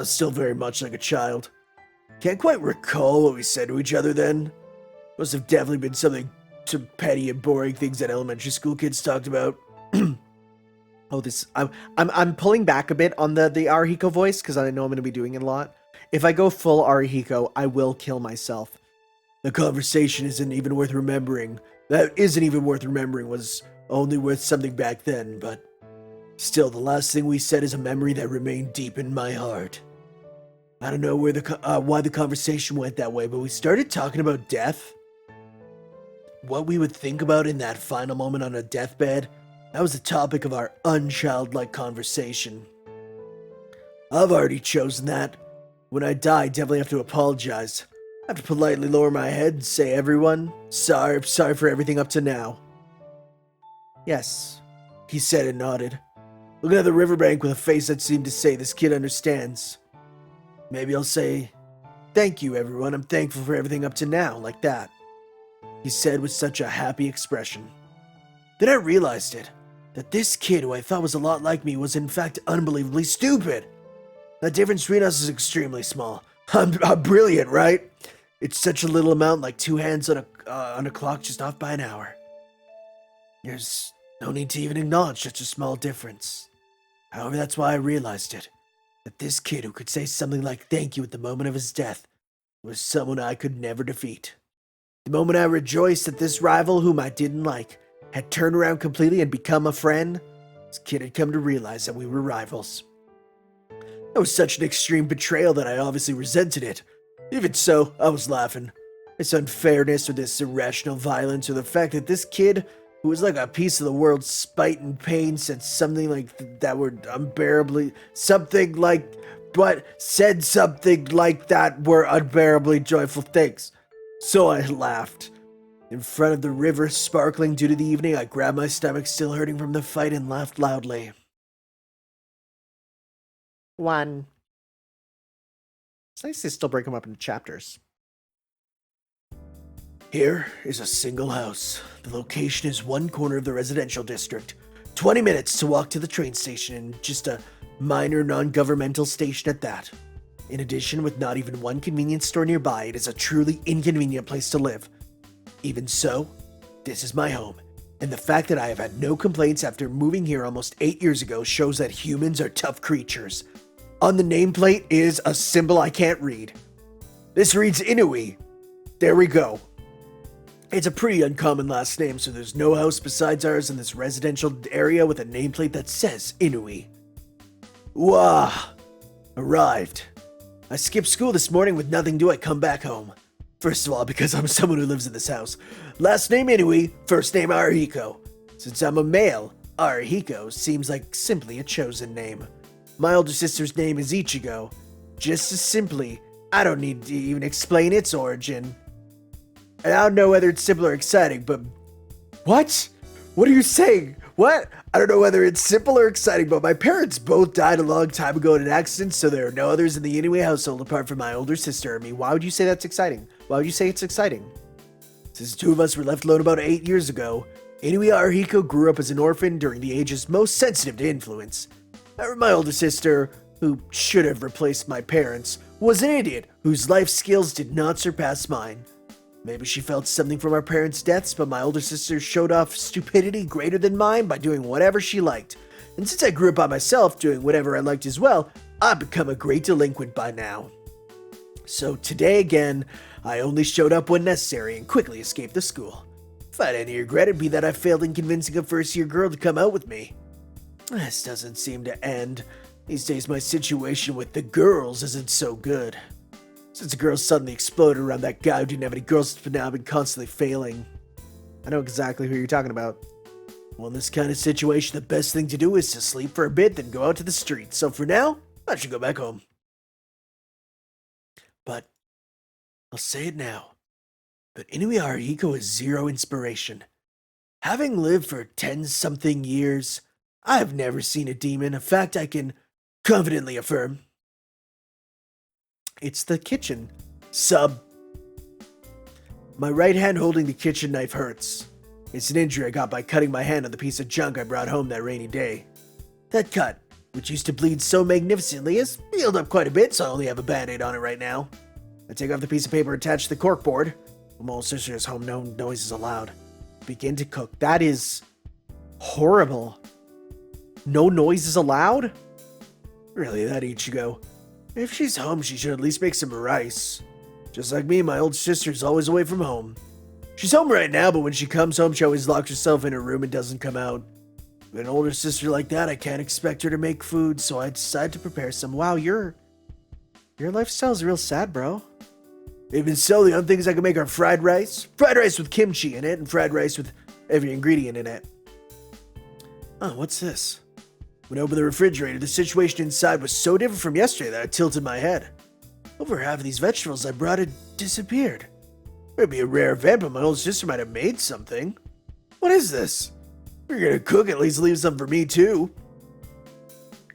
still very much like a child. Can't quite recall what we said to each other then. Must have definitely been some petty and boring things that elementary school kids talked about. I'm pulling back a bit on the Arihiko voice because I know I'm going to be doing it a lot. If I go full Arihiko, I will kill myself. The conversation isn't even worth remembering. That isn't even worth remembering was only worth something back then, but still, the last thing we said is a memory that remained deep in my heart. I don't know why the conversation went that way, but we started talking about death. What we would think about in that final moment on a deathbed, that was the topic of our unchildlike conversation. I've already chosen that. When I die, I definitely have to apologize. I have to politely lower my head and say, everyone, sorry for everything up to now. Yes, he said and nodded, looking at the riverbank with a face that seemed to say, this kid understands. Maybe I'll say, thank you, everyone. I'm thankful for everything up to now, like that. He said with such a happy expression. Then I realized it, that this kid who I thought was a lot like me was in fact unbelievably stupid. The difference between us is extremely small. I'm brilliant, right? It's such a little amount, like 2 hands on a clock just off by an hour. There's no need to even acknowledge such a small difference. However, that's why I realized it. That this kid who could say something like thank you at the moment of his death was someone I could never defeat. The moment I rejoiced that this rival whom I didn't like had turned around completely and become a friend, this kid had come to realize that we were rivals. That was such an extreme betrayal that I obviously resented it. Even so, I was laughing. This unfairness or this irrational violence or the fact that this kid, who was like a piece of the world's spite and pain, said something like that were unbearably, something like that were unbearably joyful things. So I laughed. In front of the river sparkling due to the evening, I grabbed my stomach still hurting from the fight and laughed loudly. 1. It's nice to still break them up into chapters. Here is a single house. The location is one corner of the residential district. 20 minutes to walk to the train station and just a minor non-governmental station at that. In addition, with not even one convenience store nearby, it is a truly inconvenient place to live. Even so, this is my home, and the fact that I have had no complaints after moving here almost 8 years ago shows that humans are tough creatures. On the nameplate is a symbol I can't read. This reads Inui. There we go. It's a pretty uncommon last name, so there's no house besides ours in this residential area with a nameplate that says Inui. Wah! Arrived. I skipped school this morning with nothing do I come back home. First of all, because I'm someone who lives in this house. Last name Inui, first name Arihiko. Since I'm a male, Arihiko seems like simply a chosen name. My older sister's name is Ichigo. Just as simply, I don't need to even explain its origin. And I don't know whether it's simple or exciting, but... What? What are you saying? What? I don't know whether it's simple or exciting, but my parents both died a long time ago in an accident, so there are no others in the Inui household apart from my older sister and me. Why would you say that's exciting? Why would you say it's exciting? Since the two of us were left alone about 8 years ago, Inui Arihiko grew up as an orphan during the ages most sensitive to influence. However, my older sister, who should have replaced my parents, was an idiot whose life skills did not surpass mine. Maybe she felt something from our parents' deaths, but my older sister showed off stupidity greater than mine by doing whatever she liked. And since I grew up by myself doing whatever I liked as well, I've become a great delinquent by now. So today again, I only showed up when necessary and quickly escaped the school. If I had any regret, it'd be that I failed in convincing a first-year girl to come out with me. This doesn't seem to end. These days my situation with the girls isn't so good. Since the girls suddenly exploded around that guy who didn't have any girls, but now I've been constantly failing. I know exactly who you're talking about. Well, in this kind of situation, the best thing to do is to sleep for a bit, then go out to the street. So for now, I should go back home. But I'll say it now. But Inui Arihiko is zero inspiration. Having lived for 10-something years, I have never seen a demon, a fact I can confidently affirm. It's the kitchen. Sub. My right hand holding the kitchen knife hurts. It's an injury I got by cutting my hand on the piece of junk I brought home that rainy day. That cut, which used to bleed so magnificently, has healed up quite a bit, so I only have a band-aid on it right now. I take off the piece of paper attached to the corkboard. When my old sister is home, no noise is allowed. Begin to cook. That is horrible. No noise is allowed? Really, that Ichigo. If she's home, she should at least make some rice. Just like me, my old sister's always away from home. She's home right now, but when she comes home, she always locks herself in her room and doesn't come out. With an older sister like that, I can't expect her to make food, so I decide to prepare some. Wow, your lifestyle's real sad, bro. Even so, the only things I can make are fried rice with kimchi in it, and fried rice with every ingredient in it. Oh, what's this? When I opened the refrigerator, the situation inside was so different from yesterday that I tilted my head. Over half of these vegetables I brought had disappeared. It'd be a rare event, but my old sister might have made something. What is this? If you're gonna cook, at least leave some for me too.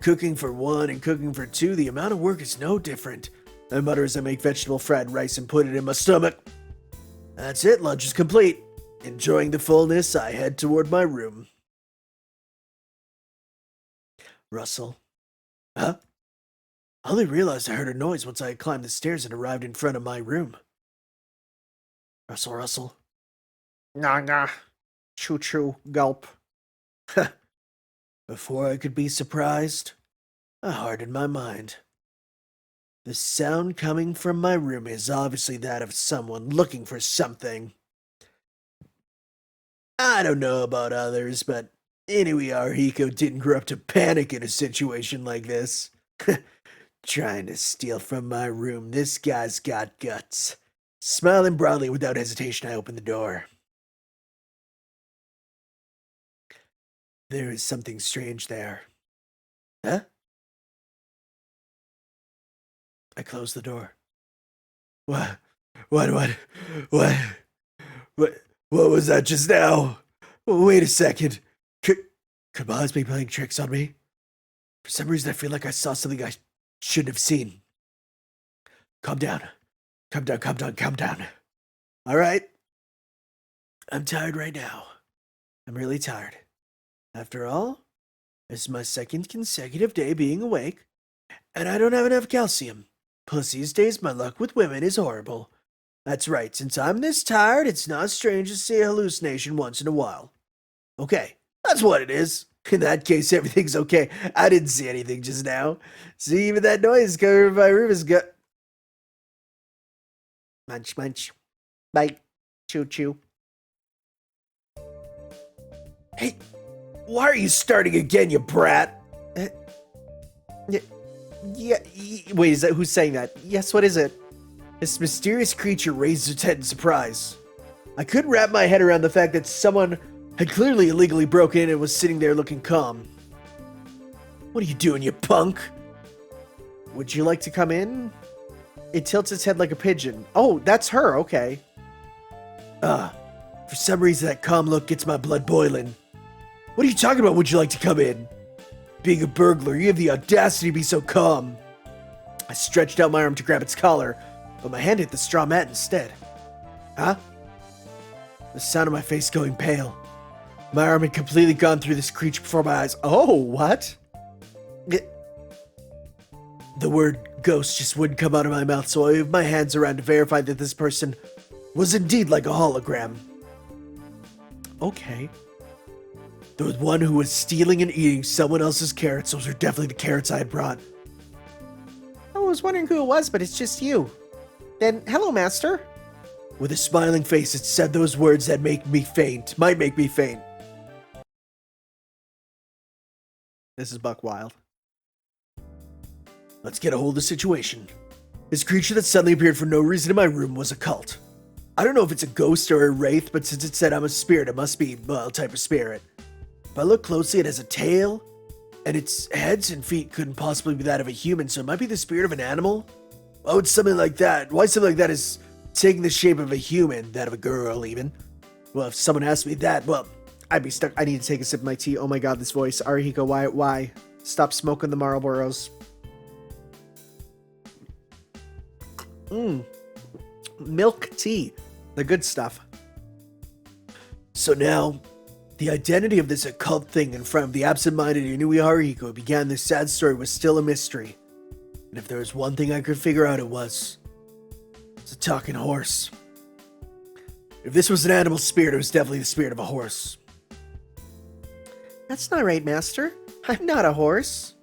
Cooking for one and cooking for two, the amount of work is no different. I mutter as I make vegetable fried rice and put it in my stomach. That's it, lunch is complete. Enjoying the fullness, I head toward my room. Rustle. Huh? I only realized I heard a noise once I had climbed the stairs and arrived in front of my room. Rustle, rustle. Nah. Choo-choo. Gulp. Before I could be surprised, I hardened my mind. The sound coming from my room is obviously that of someone looking for something. I don't know about others, but Inui Arihiko didn't grow up to panic in a situation like this. Trying to steal from my room, this guy's got guts. Smiling broadly without hesitation, I open the door. There is something strange there. Huh? I close the door. What was that just now? Wait a second. Could my eyes be playing tricks on me? For some reason, I feel like I saw something I shouldn't have seen. Calm down. All right. I'm tired right now. I'm really tired. After all, this is my second consecutive day being awake, and I don't have enough calcium. Plus, these days, my luck with women is horrible. That's right, since I'm this tired, it's not strange to see a hallucination once in a while. Okay, that's what it is. In that case, everything's okay. I didn't see anything just now. See, even that noise coming from my room is good. Munch, munch. Bite. Choo-choo. Hey, why are you starting again, you brat? Yeah, wait, is that who's saying that? Yes, what is it? This mysterious creature raised its head in surprise. I couldn't wrap my head around the fact that someone had clearly illegally broken in and was sitting there looking calm. What are you doing, you punk? Would you like to come in? It tilts its head like a pigeon. Oh, that's her, okay. For some reason that calm look gets my blood boiling. What are you talking about, would you like to come in? Being a burglar, you have the audacity to be so calm. I stretched out my arm to grab its collar, but my hand hit the straw mat instead. Huh? The sound of my face going pale. My arm had completely gone through this creature before my eyes. Oh, what? The word ghost just wouldn't come out of my mouth, so I moved my hands around to verify that this person was indeed like a hologram. Okay. There was one who was stealing and eating someone else's carrots. Those are definitely the carrots I had brought. I was wondering who it was, but it's just you. Then, hello, master. With a smiling face, it said those words that might make me faint. This is Buck Wild. Let's get a hold of the situation. This creature that suddenly appeared for no reason in my room was a cult. I don't know if it's a ghost or a wraith, but since it said I'm a spirit, it must be, well, a type of spirit. If I look closely, it has a tail, and its heads and feet couldn't possibly be that of a human, so it might be the spirit of an animal? Why would something like that? Why something like that is taking the shape of a human, that of a girl even? Well, if someone asked me that, well, I'd be stuck. I need to take a sip of my tea. Oh my god, this voice. Arihiko, why? Stop smoking the Marlboros. Milk tea. The good stuff. So now, the identity of this occult thing in front of the absent-minded Inui Arihiko who began this sad story was still a mystery. And if there was one thing I could figure out, it's a talking horse. If this was an animal spirit, it was definitely the spirit of a horse. That's not right, Master. I'm not a horse.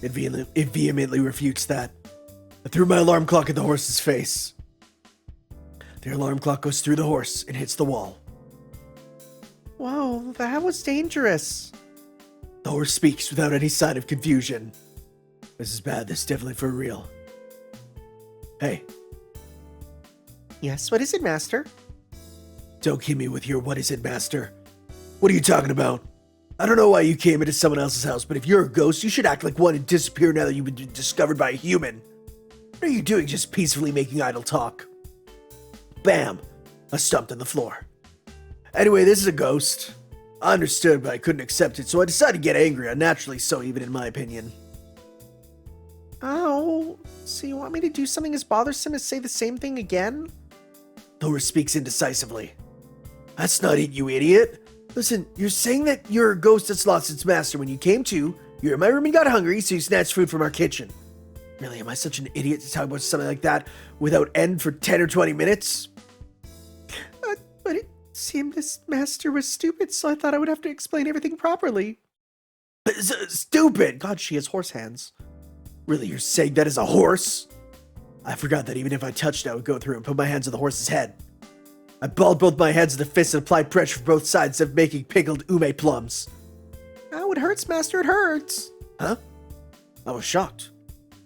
It vehemently refutes that. I threw my alarm clock at the horse's face. The alarm clock goes through the horse and hits the wall. Whoa, that was dangerous. The horse speaks without any sign of confusion. This is bad. This is definitely for real. Hey. Yes, what is it, Master? Don't kid me with your what is it, Master. What are you talking about? I don't know why you came into someone else's house, but if you're a ghost, you should act like one and disappear now that you've been discovered by a human. What are you doing just peacefully making idle talk? Bam! I stumped on the floor. Anyway, this is a ghost. I understood, but I couldn't accept it, so I decided to get angry, unnaturally so even in my opinion. Oh, so you want me to do something as bothersome as say the same thing again? Thor speaks indecisively. That's not it, you idiot. Listen, you're saying that you're a ghost that's lost its master. When you came to, you were in my room and got hungry, so you snatched food from our kitchen. Really, am I such an idiot to talk about something like that without end for 10 or 20 minutes? But it seemed this master was stupid, so I thought I would have to explain everything properly. Stupid! God, she has horse hands. Really, you're saying that as a horse? I forgot that even if I touched it, I would go through and put my hands on the horse's head. I balled both my hands into fists and applied pressure from both sides of making pickled ume plums. Oh, it hurts, Master, it hurts. Huh? I was shocked.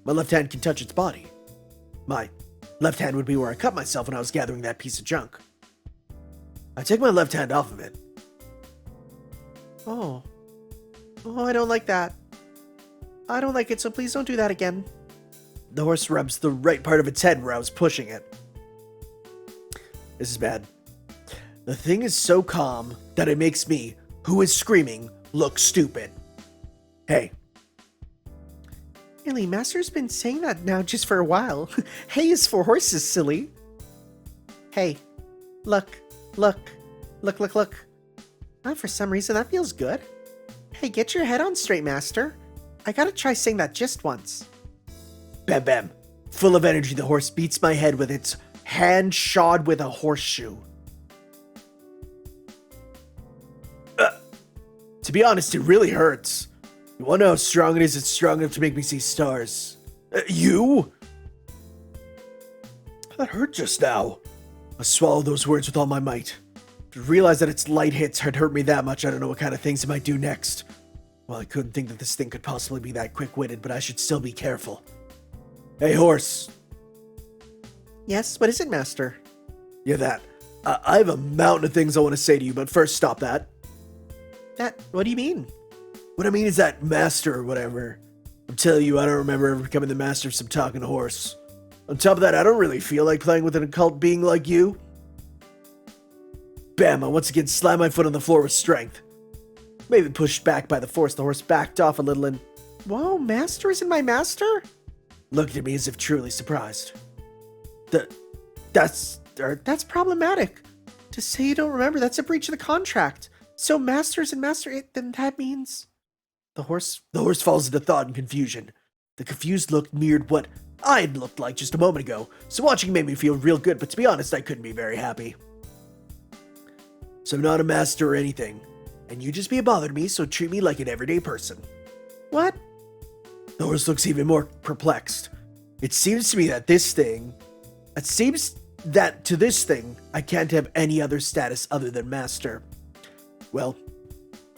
My left hand can touch its body. My left hand would be where I cut myself when I was gathering that piece of junk. I take my left hand off of it. Oh, I don't like that. I don't like it, so please don't do that again. The horse rubs the right part of its head where I was pushing it. This is bad. The thing is so calm that it makes me, who is screaming, look stupid. Hey. Really, Master's been saying that now just for a while. Hey is for horses, silly. Hey, look. For some reason, that feels good. Hey, get your head on straight, Master. I gotta try saying that just once. Bam bam. Full of energy, the horse beats my head with its hand shod with a horseshoe. To be honest, it really hurts. You wanna know how strong it is? It's strong enough to make me see stars. You? That hurt just now. I swallowed those words with all my might. To realize that its light hits had hurt me that much, I don't know what kind of things it might do next. Well, I couldn't think that this thing could possibly be that quick-witted, but I should still be careful. Hey, horse. Yes, what is it, Master? Yeah, that. I have a mountain of things I want to say to you, but first stop that. What do you mean? What I mean is that master or whatever. I'm telling you, I don't remember ever becoming the master of some talking horse. On top of that, I don't really feel like playing with an occult being like you. Bam, I once again slammed my foot on the floor with strength. Maybe pushed back by the force, the horse backed off a little and... Whoa, Master isn't my master? Looked at me as if truly surprised. That's problematic. To say you don't remember, that's a breach of the contract. So master isn't master, then that means... The horse falls into thought and confusion. The confused look mirrored what I'd looked like just a moment ago, so watching made me feel real good, but to be honest, I couldn't be very happy. So I'm not a master or anything, and you just be a bother to me, so treat me like an everyday person. What? The horse looks even more perplexed. It seems to me that to this thing, I can't have any other status other than master. Well,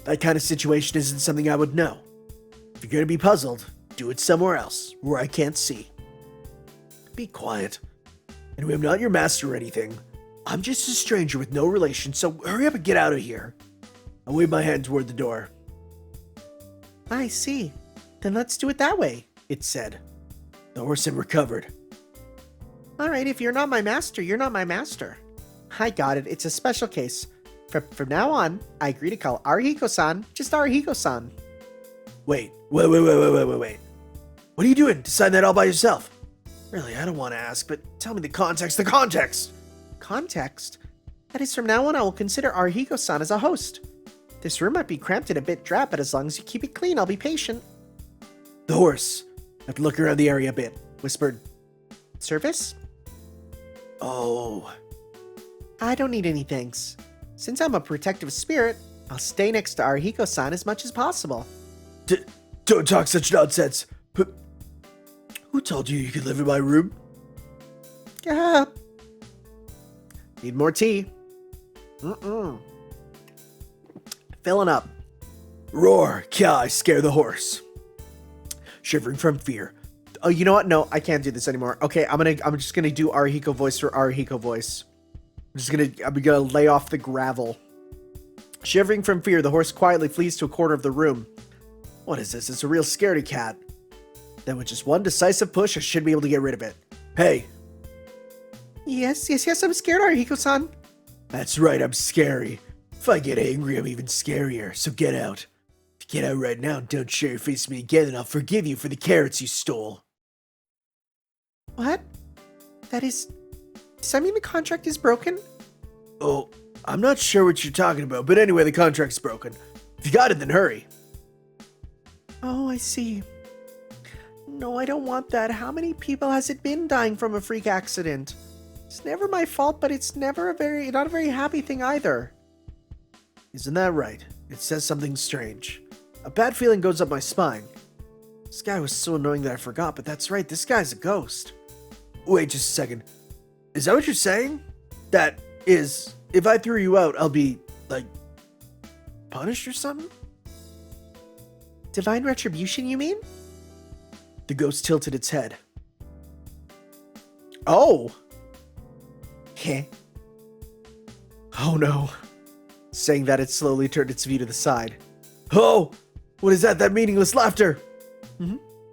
that kind of situation isn't something I would know. If you're gonna be puzzled, do it somewhere else, where I can't see. Be quiet. Anyway, I'm not your master or anything. I'm just a stranger with no relation, so hurry up and get out of here. I wave my hand toward the door. I see. Then let's do it that way, it said. The horse had recovered. All right, if you're not my master, you're not my master. I got it. It's a special case. From now on, I agree to call Arihiko-san just Arihiko-san. Wait. What are you doing? Decide that all by yourself. Really, I don't want to ask, but tell me the context. Context? That is, from now on, I will consider Arihiko-san as a host. This room might be cramped and a bit drab, but as long as you keep it clean, I'll be patient. The horse, after looking around the area a bit, whispered, Service? Oh. I don't need any thanks. Since I'm a protective spirit, I'll stay next to Arihiko-san as much as possible. Don't talk such nonsense. Who told you you could live in my room? Need more tea? Filling up. Roar, Kai, scare the horse. Shivering from fear. Oh, you know what? No, I can't do this anymore. Okay, I'm just gonna do Arihiko voice for Arihiko voice. I'm gonna lay off the gravel. Shivering from fear, the horse quietly flees to a corner of the room. What is this? It's a real scaredy cat. Then with just one decisive push, I should be able to get rid of it. Hey. Yes, I'm scared, Arihiko-san. That's right, I'm scary. If I get angry, I'm even scarier, so get out. If you get out right now and don't show your face to me again, then I'll forgive you for the carrots you stole. What? Does that mean the contract is broken? Oh, I'm not sure what you're talking about, but anyway, the contract's broken. If you got it, then hurry. Oh, I see. No, I don't want that. How many people has it been dying from a freak accident? It's never my fault, but it's not a very happy thing either. Isn't that right? It says something strange. A bad feeling goes up my spine. This guy was so annoying that I forgot, but that's right, this guy's a ghost. Wait just a second. Is that what you're saying? That is, if I threw you out, I'll be, like, punished or something? Divine retribution, you mean? The ghost tilted its head. Oh! Heh. Oh no. Saying that, it slowly turned its view to the side. Oh! What is that? That meaningless laughter!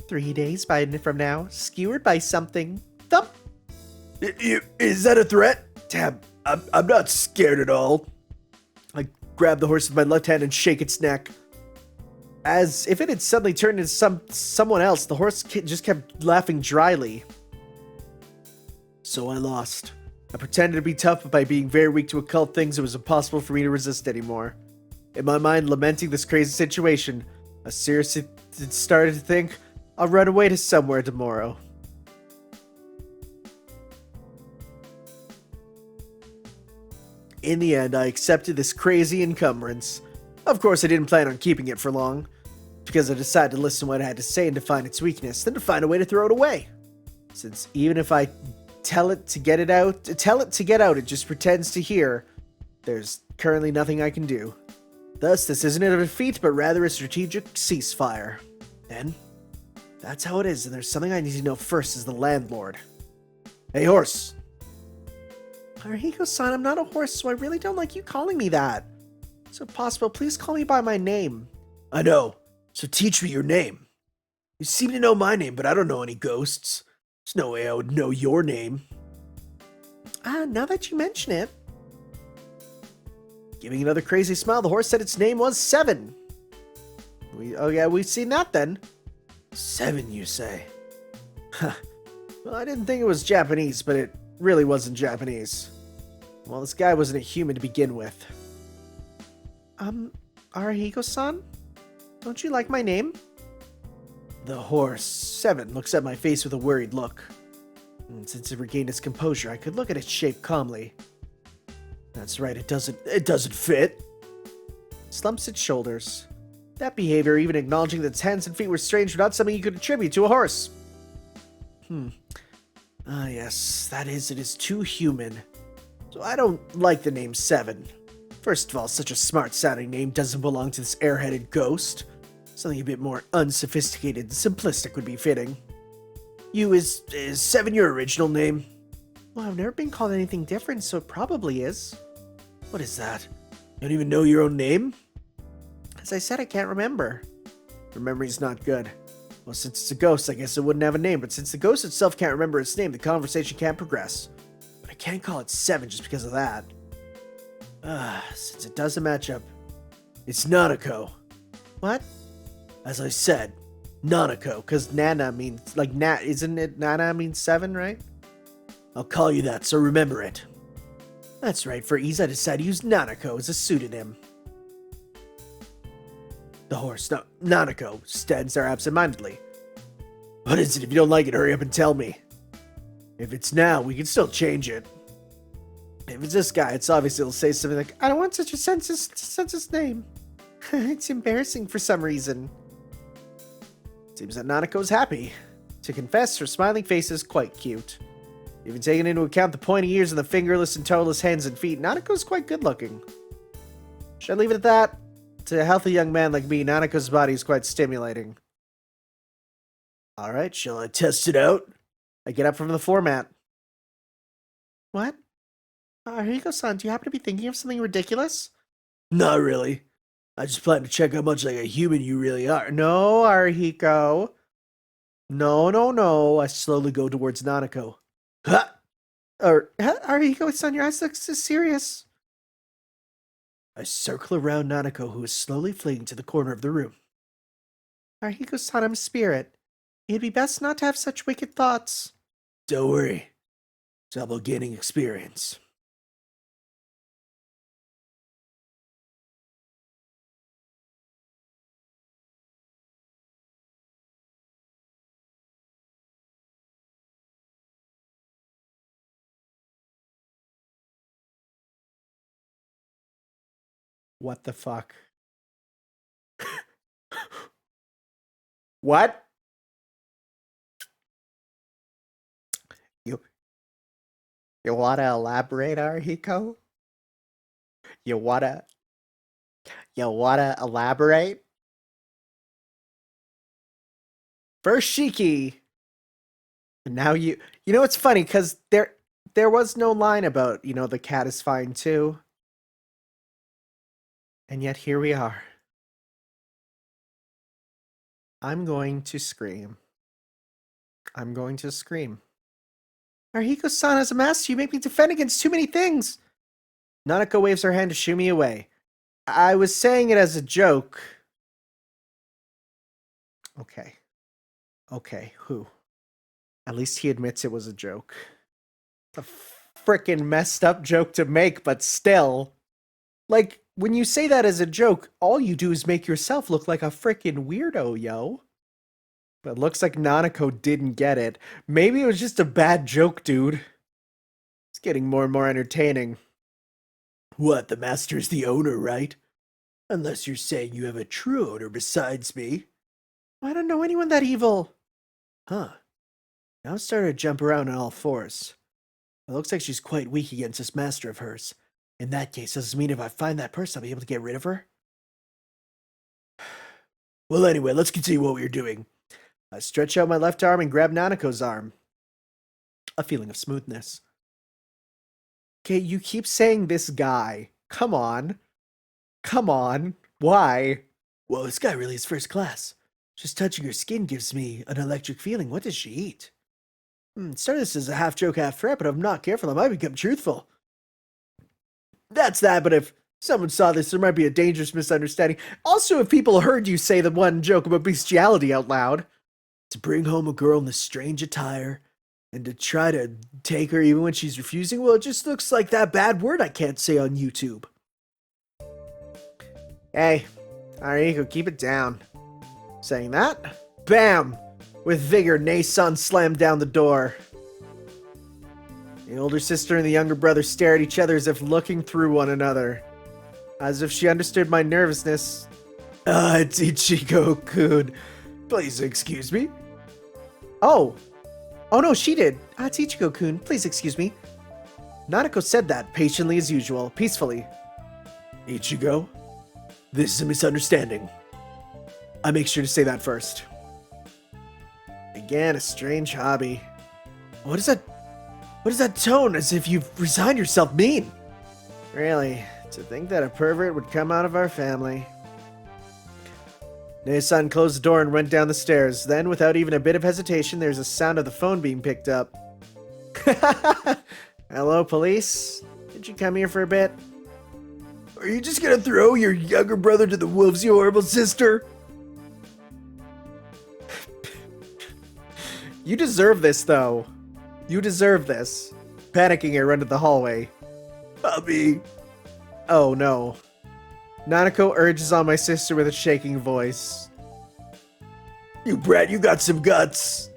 3 days from now, skewered by something. Thump! Is that a threat? Damn, I'm not scared at all. I grab the horse with my left hand and shake its neck. As if it had suddenly turned into someone else, the horse just kept laughing dryly. So I lost. I pretended to be tough, but by being very weak to occult things, it was impossible for me to resist anymore. In my mind, lamenting this crazy situation, I seriously started to think, I'll run away to somewhere tomorrow. In the end, I accepted this crazy encumbrance. Of course, I didn't plan on keeping it for long, because I decided to listen to what it had to say and to find its weakness, then to find a way to throw it away. Since even if I tell it to get out, it just pretends to hear. There's currently nothing I can do. Thus, this isn't a defeat, but rather a strategic ceasefire. Then, that's how it is, and there's something I need to know first as the landlord. Hey, horse! Arihiko-san, I'm not a horse, so I really don't like you calling me that. So if possible, please call me by my name. I know, so teach me your name. You seem to know my name, but I don't know any ghosts. There's no way I would know your name. Now that you mention it. Giving another crazy smile, the horse said its name was Seven. Oh yeah, we've seen that then. 7, you say? Well, I didn't think it was Japanese, but it really wasn't Japanese. Well, this guy wasn't a human to begin with. Arihiko-san? Don't you like my name? The horse, Seven, looks at my face with a worried look. And since it regained its composure, I could look at its shape calmly. That's right, it doesn't fit. Slumps its shoulders. That behavior, even acknowledging that its hands and feet were strange, were not something you could attribute to a horse. Ah, yes, that is, it is too human. So I don't like the name Seven. First of all, such a smart-sounding name doesn't belong to this airheaded ghost. Something a bit more unsophisticated and simplistic would be fitting. Is Seven your original name? Well, I've never been called anything different, so it probably is. What is that? You don't even know your own name? As I said, I can't remember. Your memory's not good. Well, since it's a ghost, I guess it wouldn't have a name, but since the ghost itself can't remember its name, the conversation can't progress. But I can't call it Seven just because of that. Since it doesn't match up, it's Nanako. What? As I said, Nanako. Because Nana means, like, isn't it Nana means 7, right? I'll call you that, so remember it. That's right, for ease I decided to use Nanako as a pseudonym. The horse, no, Nanako, stands there absentmindedly. What is it? If you don't like it, hurry up and tell me. If it's now, we can still change it. If it's this guy, it's obvious it'll say something like, I don't want such a census name. It's embarrassing for some reason. Seems that Nanako's happy. To confess, her smiling face is quite cute. Even taking into account the pointy ears and the fingerless and toeless hands and feet, Nanako's quite good looking. Should I leave it at that? To a healthy young man like me, Nanako's body is quite stimulating. Alright, shall I test it out? I get up from the floor mat. What? Arihiko-san, do you happen to be thinking of something ridiculous? Not really. I just plan to check how much like a human you really are. No, Arihiko. No. I slowly go towards Nanako. Ha! Arihiko-san, your eyes look so serious. I circle around Nanako, who is slowly fleeing to the corner of the room. Arihiko-san, I'm a spirit. It'd be best not to have such wicked thoughts. Don't worry. It's all about gaining experience. What the fuck? What? You wanna elaborate, Arihiko? You wanna elaborate? First Shiki. And now you know it's funny because there was no line about, the cat is fine too. And yet here we are. I'm going to scream. I'm going to scream. Arihiko-san, as a master, you make me defend against too many things. Nanako waves her hand to shoo me away. I was saying it as a joke. Okay, who? At least he admits it was a joke. A frickin' messed up joke to make, but still. Like, when you say that as a joke, all you do is make yourself look like a frickin' weirdo, yo. But it looks like Nanako didn't get it. Maybe it was just a bad joke, dude. It's getting more and more entertaining. What, the master's the owner, right? Unless you're saying you have a true owner besides me. I don't know anyone that evil. Huh. Now it's starting to jump around on all fours. It looks like she's quite weak against this master of hers. In that case, does this mean if I find that person, I'll be able to get rid of her? Well, anyway, let's continue what we were doing. I stretch out my left arm and grab Nanako's arm. A feeling of smoothness. Okay, you keep saying this guy. Come on. Why? Well, this guy really is first class. Just touching her skin gives me an electric feeling. What does she eat? Started this as a half joke, half threat, but if I'm not careful, I might become truthful. That's that, but if someone saw this, there might be a dangerous misunderstanding. Also, if people heard you say the one joke about bestiality out loud. To bring home a girl in this strange attire, and to try to take her even when she's refusing, well, it just looks like that bad word I can't say on YouTube. Hey, Arihiko, keep it down. Saying that, bam! With vigor, Nae-san slammed down the door. The older sister and the younger brother stare at each other as if looking through one another. As if she understood my nervousness. It's Ichigo-kun. Please excuse me. Oh no, she did. It's Ichigo-kun. Please excuse me. Nanako said that, patiently as usual, peacefully. Ichigo, this is a misunderstanding. I make sure to say that first. Again, a strange hobby. What is that? What is that tone, as if you've resigned yourself mean? Really, to think that a pervert would come out of our family. Nair-san closed the door and went down the stairs. Then, without even a bit of hesitation, there's a sound of the phone being picked up. Hello, police? Did you come here for a bit? Are you just gonna throw your younger brother to the wolves, you horrible sister? You deserve this, though. You deserve this. Panicking, I run to the hallway. Bobby. Oh, no. Nanako urges on my sister with a shaking voice. You brat, you got some guts.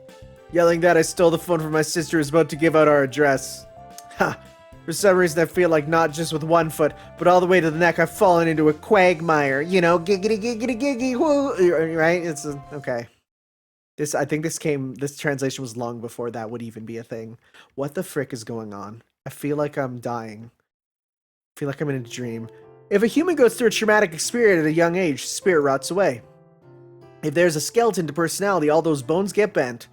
Yelling that, I stole the phone from my sister who was about to give out our address. Ha! For some reason, I feel like not just with one foot, but all the way to the neck, I've fallen into a quagmire. You know, giggity, giggity, giggity, whoo! Right? Okay. I think this translation was long before that would even be a thing. What the frick is going on? I feel like I'm dying. I feel like I'm in a dream. If a human goes through a traumatic experience at a young age, spirit rots away. If there's a skeleton to personality, all those bones get bent.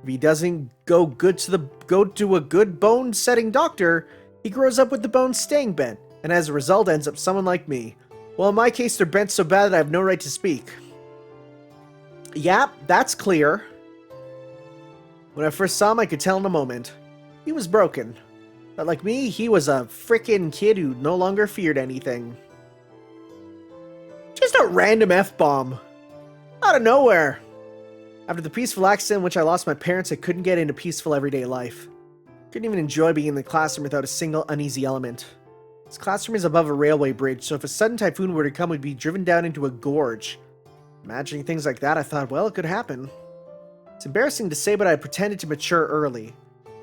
If he doesn't go to a good bone-setting doctor, he grows up with the bones staying bent, and as a result ends up someone like me. Well, in my case, they're bent so bad that I have no right to speak. Yeah, that's clear. When I first saw him, I could tell in a moment. He was broken. But like me, he was a frickin' kid who no longer feared anything. Just a random F-bomb. Out of nowhere. After the peaceful accident in which I lost my parents, I couldn't get into peaceful everyday life. Couldn't even enjoy being in the classroom without a single uneasy element. This classroom is above a railway bridge, so if a sudden typhoon were to come, we'd be driven down into a gorge. Imagining things like that, I thought, well, it could happen. It's embarrassing to say, but I pretended to mature early.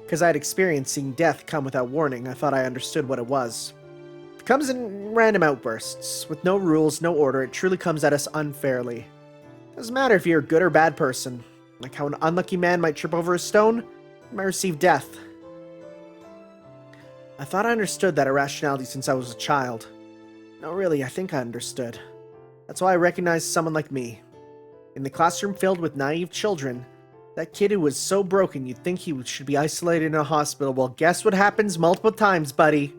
Because I had experienced seeing death come without warning, I thought I understood what it was. It comes in random outbursts. With no rules, no order, it truly comes at us unfairly. Doesn't matter if you're a good or bad person. Like how an unlucky man might trip over a stone, you might receive death. I thought I understood that irrationality since I was a child. No, really, I think I understood. That's why I recognized someone like me. In the classroom filled with naive children, that kid who was so broken you'd think he should be isolated in a hospital. Well, guess what happens multiple times, buddy?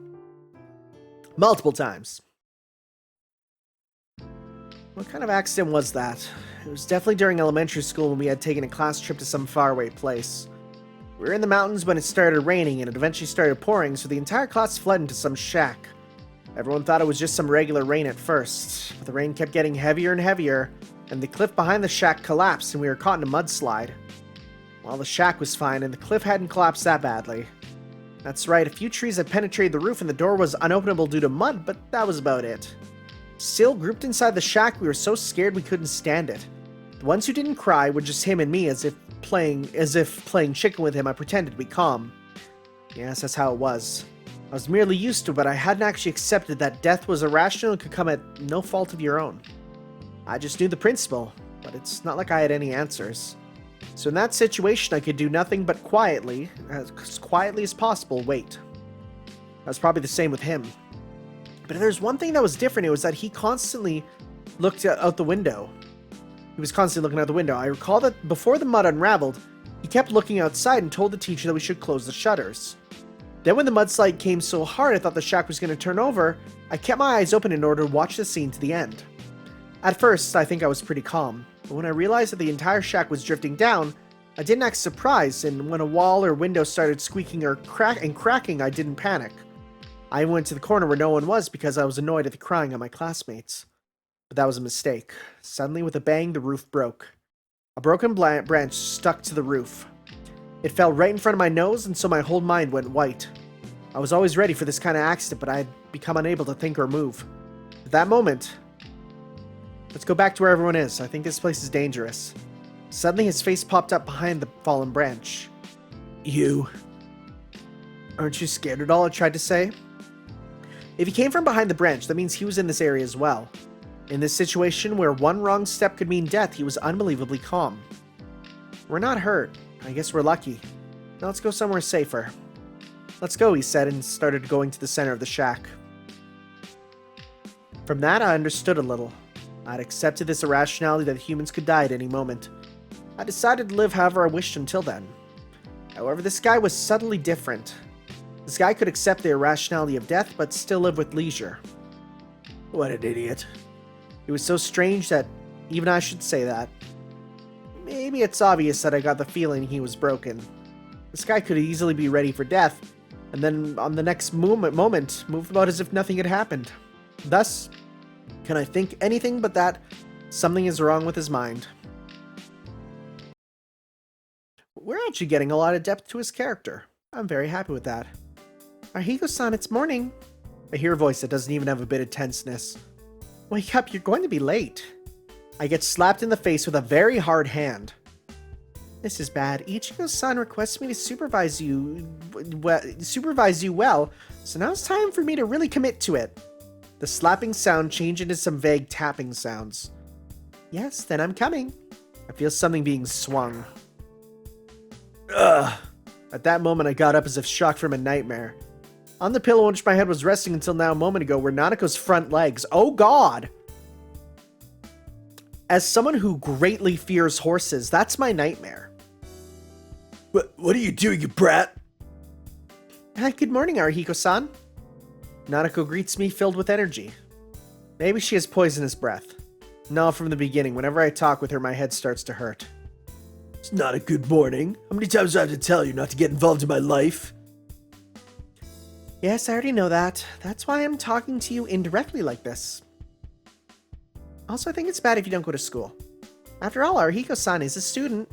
Multiple times. What kind of accident was that? It was definitely during elementary school when we had taken a class trip to some faraway place. We were in the mountains when it started raining and it eventually started pouring, so the entire class fled into some shack. Everyone thought it was just some regular rain at first, but the rain kept getting heavier and heavier, and the cliff behind the shack collapsed and we were caught in a mudslide. Well, the shack was fine and the cliff hadn't collapsed that badly. That's right, a few trees had penetrated the roof and the door was unopenable due to mud, but that was about it. Still, grouped inside the shack, we were so scared we couldn't stand it. The ones who didn't cry were just him and me, as if playing chicken with him. I pretended to be calm. Yes, that's how it was. I was merely used to it, but I hadn't actually accepted that death was irrational and could come at no fault of your own. I just knew the principle, but it's not like I had any answers. So in that situation, I could do nothing but quietly as possible, wait. That was probably the same with him. But there's one thing that was different. It was that he constantly looked out the window. He was constantly looking out the window. I recall that before the mud unraveled, he kept looking outside and told the teacher that we should close the shutters. Then when the mudslide came so hard I thought the shack was going to turn over, I kept my eyes open in order to watch the scene to the end. At first, I think I was pretty calm, but when I realized that the entire shack was drifting down, I didn't act surprised, and when a wall or window started squeaking or cracking, I didn't panic. I went to the corner where no one was because I was annoyed at the crying of my classmates. But that was a mistake. Suddenly, with a bang, the roof broke. A broken branch stuck to the roof. It fell right in front of my nose, and so my whole mind went white. I was always ready for this kind of accident, but I had become unable to think or move. At that moment... Let's go back to where everyone is. I think this place is dangerous. Suddenly, his face popped up behind the fallen branch. You... Aren't you scared at all? I tried to say. If he came from behind the branch, that means he was in this area as well. In this situation, where one wrong step could mean death, he was unbelievably calm. We're not hurt. I guess we're lucky. Now let's go somewhere safer. Let's go, he said, and started going to the center of the shack. From that, I understood a little. I'd accepted this irrationality that humans could die at any moment. I decided to live however I wished until then. However, this guy was subtly different. This guy could accept the irrationality of death, but still live with leisure. What an idiot. It was so strange that even I should say that. Maybe it's obvious that I got the feeling he was broken. This guy could easily be ready for death, and then on the next moment move about as if nothing had happened. Thus, can I think anything but that something is wrong with his mind? We're actually getting a lot of depth to his character. I'm very happy with that. Arihiko-san, it's morning. I hear a voice that doesn't even have a bit of tenseness. Wake up, you're going to be late. I get slapped in the face with a very hard hand. This is bad. Ichigo-san requests me to supervise you well, so now it's time for me to really commit to it. The slapping sound changed into some vague tapping sounds. Yes, then I'm coming. I feel something being swung. Ugh. At that moment, I got up as if shocked from a nightmare. On the pillow on which my head was resting until now a moment ago were Nanako's front legs. Oh god! As someone who greatly fears horses, that's my nightmare. What are you doing, you brat? Hi, good morning, Arihiko-san. Nanako greets me filled with energy. Maybe she has poisonous breath. No, from the beginning, whenever I talk with her, my head starts to hurt. It's not a good morning. How many times do I have to tell you not to get involved in my life? Yes, I already know that. That's why I'm talking to you indirectly like this. Also, I think it's bad if you don't go to school. After all, Arihiko-san is a student.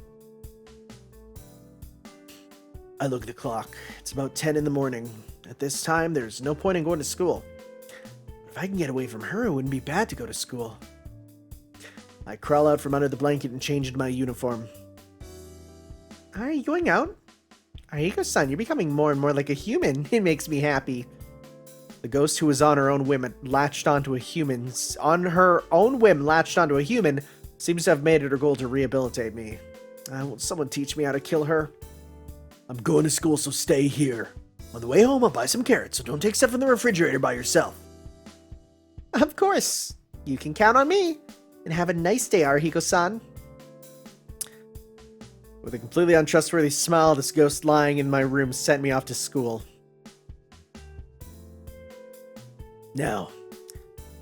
I look at the clock. It's about 10 in the morning. At this time, there's no point in going to school. If I can get away from her, it wouldn't be bad to go to school. I crawl out from under the blanket and change into my uniform. Are you going out? Arihiko-san, you're becoming more and more like a human. It makes me happy. The ghost who was on her own whim latched onto a human, seems to have made it her goal to rehabilitate me. Won't someone teach me how to kill her? I'm going to school, so stay here. On the way home, I'll buy some carrots, so don't take stuff from the refrigerator by yourself. Of course. You can count on me. And have a nice day, Arihiko-san. With a completely untrustworthy smile, this ghost lying in my room sent me off to school. Now,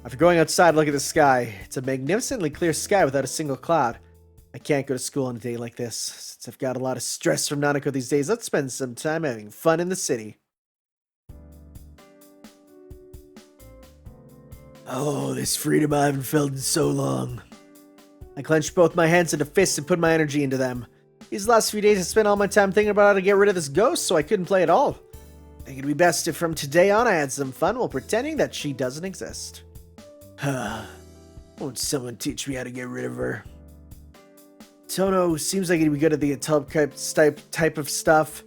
after going outside, look at the sky. It's a magnificently clear sky without a single cloud. I can't go to school on a day like this. Since I've got a lot of stress from Nanako these days, let's spend some time having fun in the city. Oh, this freedom I haven't felt in so long. I clenched both my hands into fists and put my energy into them. These last few days I spent all my time thinking about how to get rid of this ghost, so I couldn't play at all. I think it'd be best if from today on I had some fun while pretending that she doesn't exist. Won't someone teach me how to get rid of her? Tono seems like he'd be good at the type of stuff.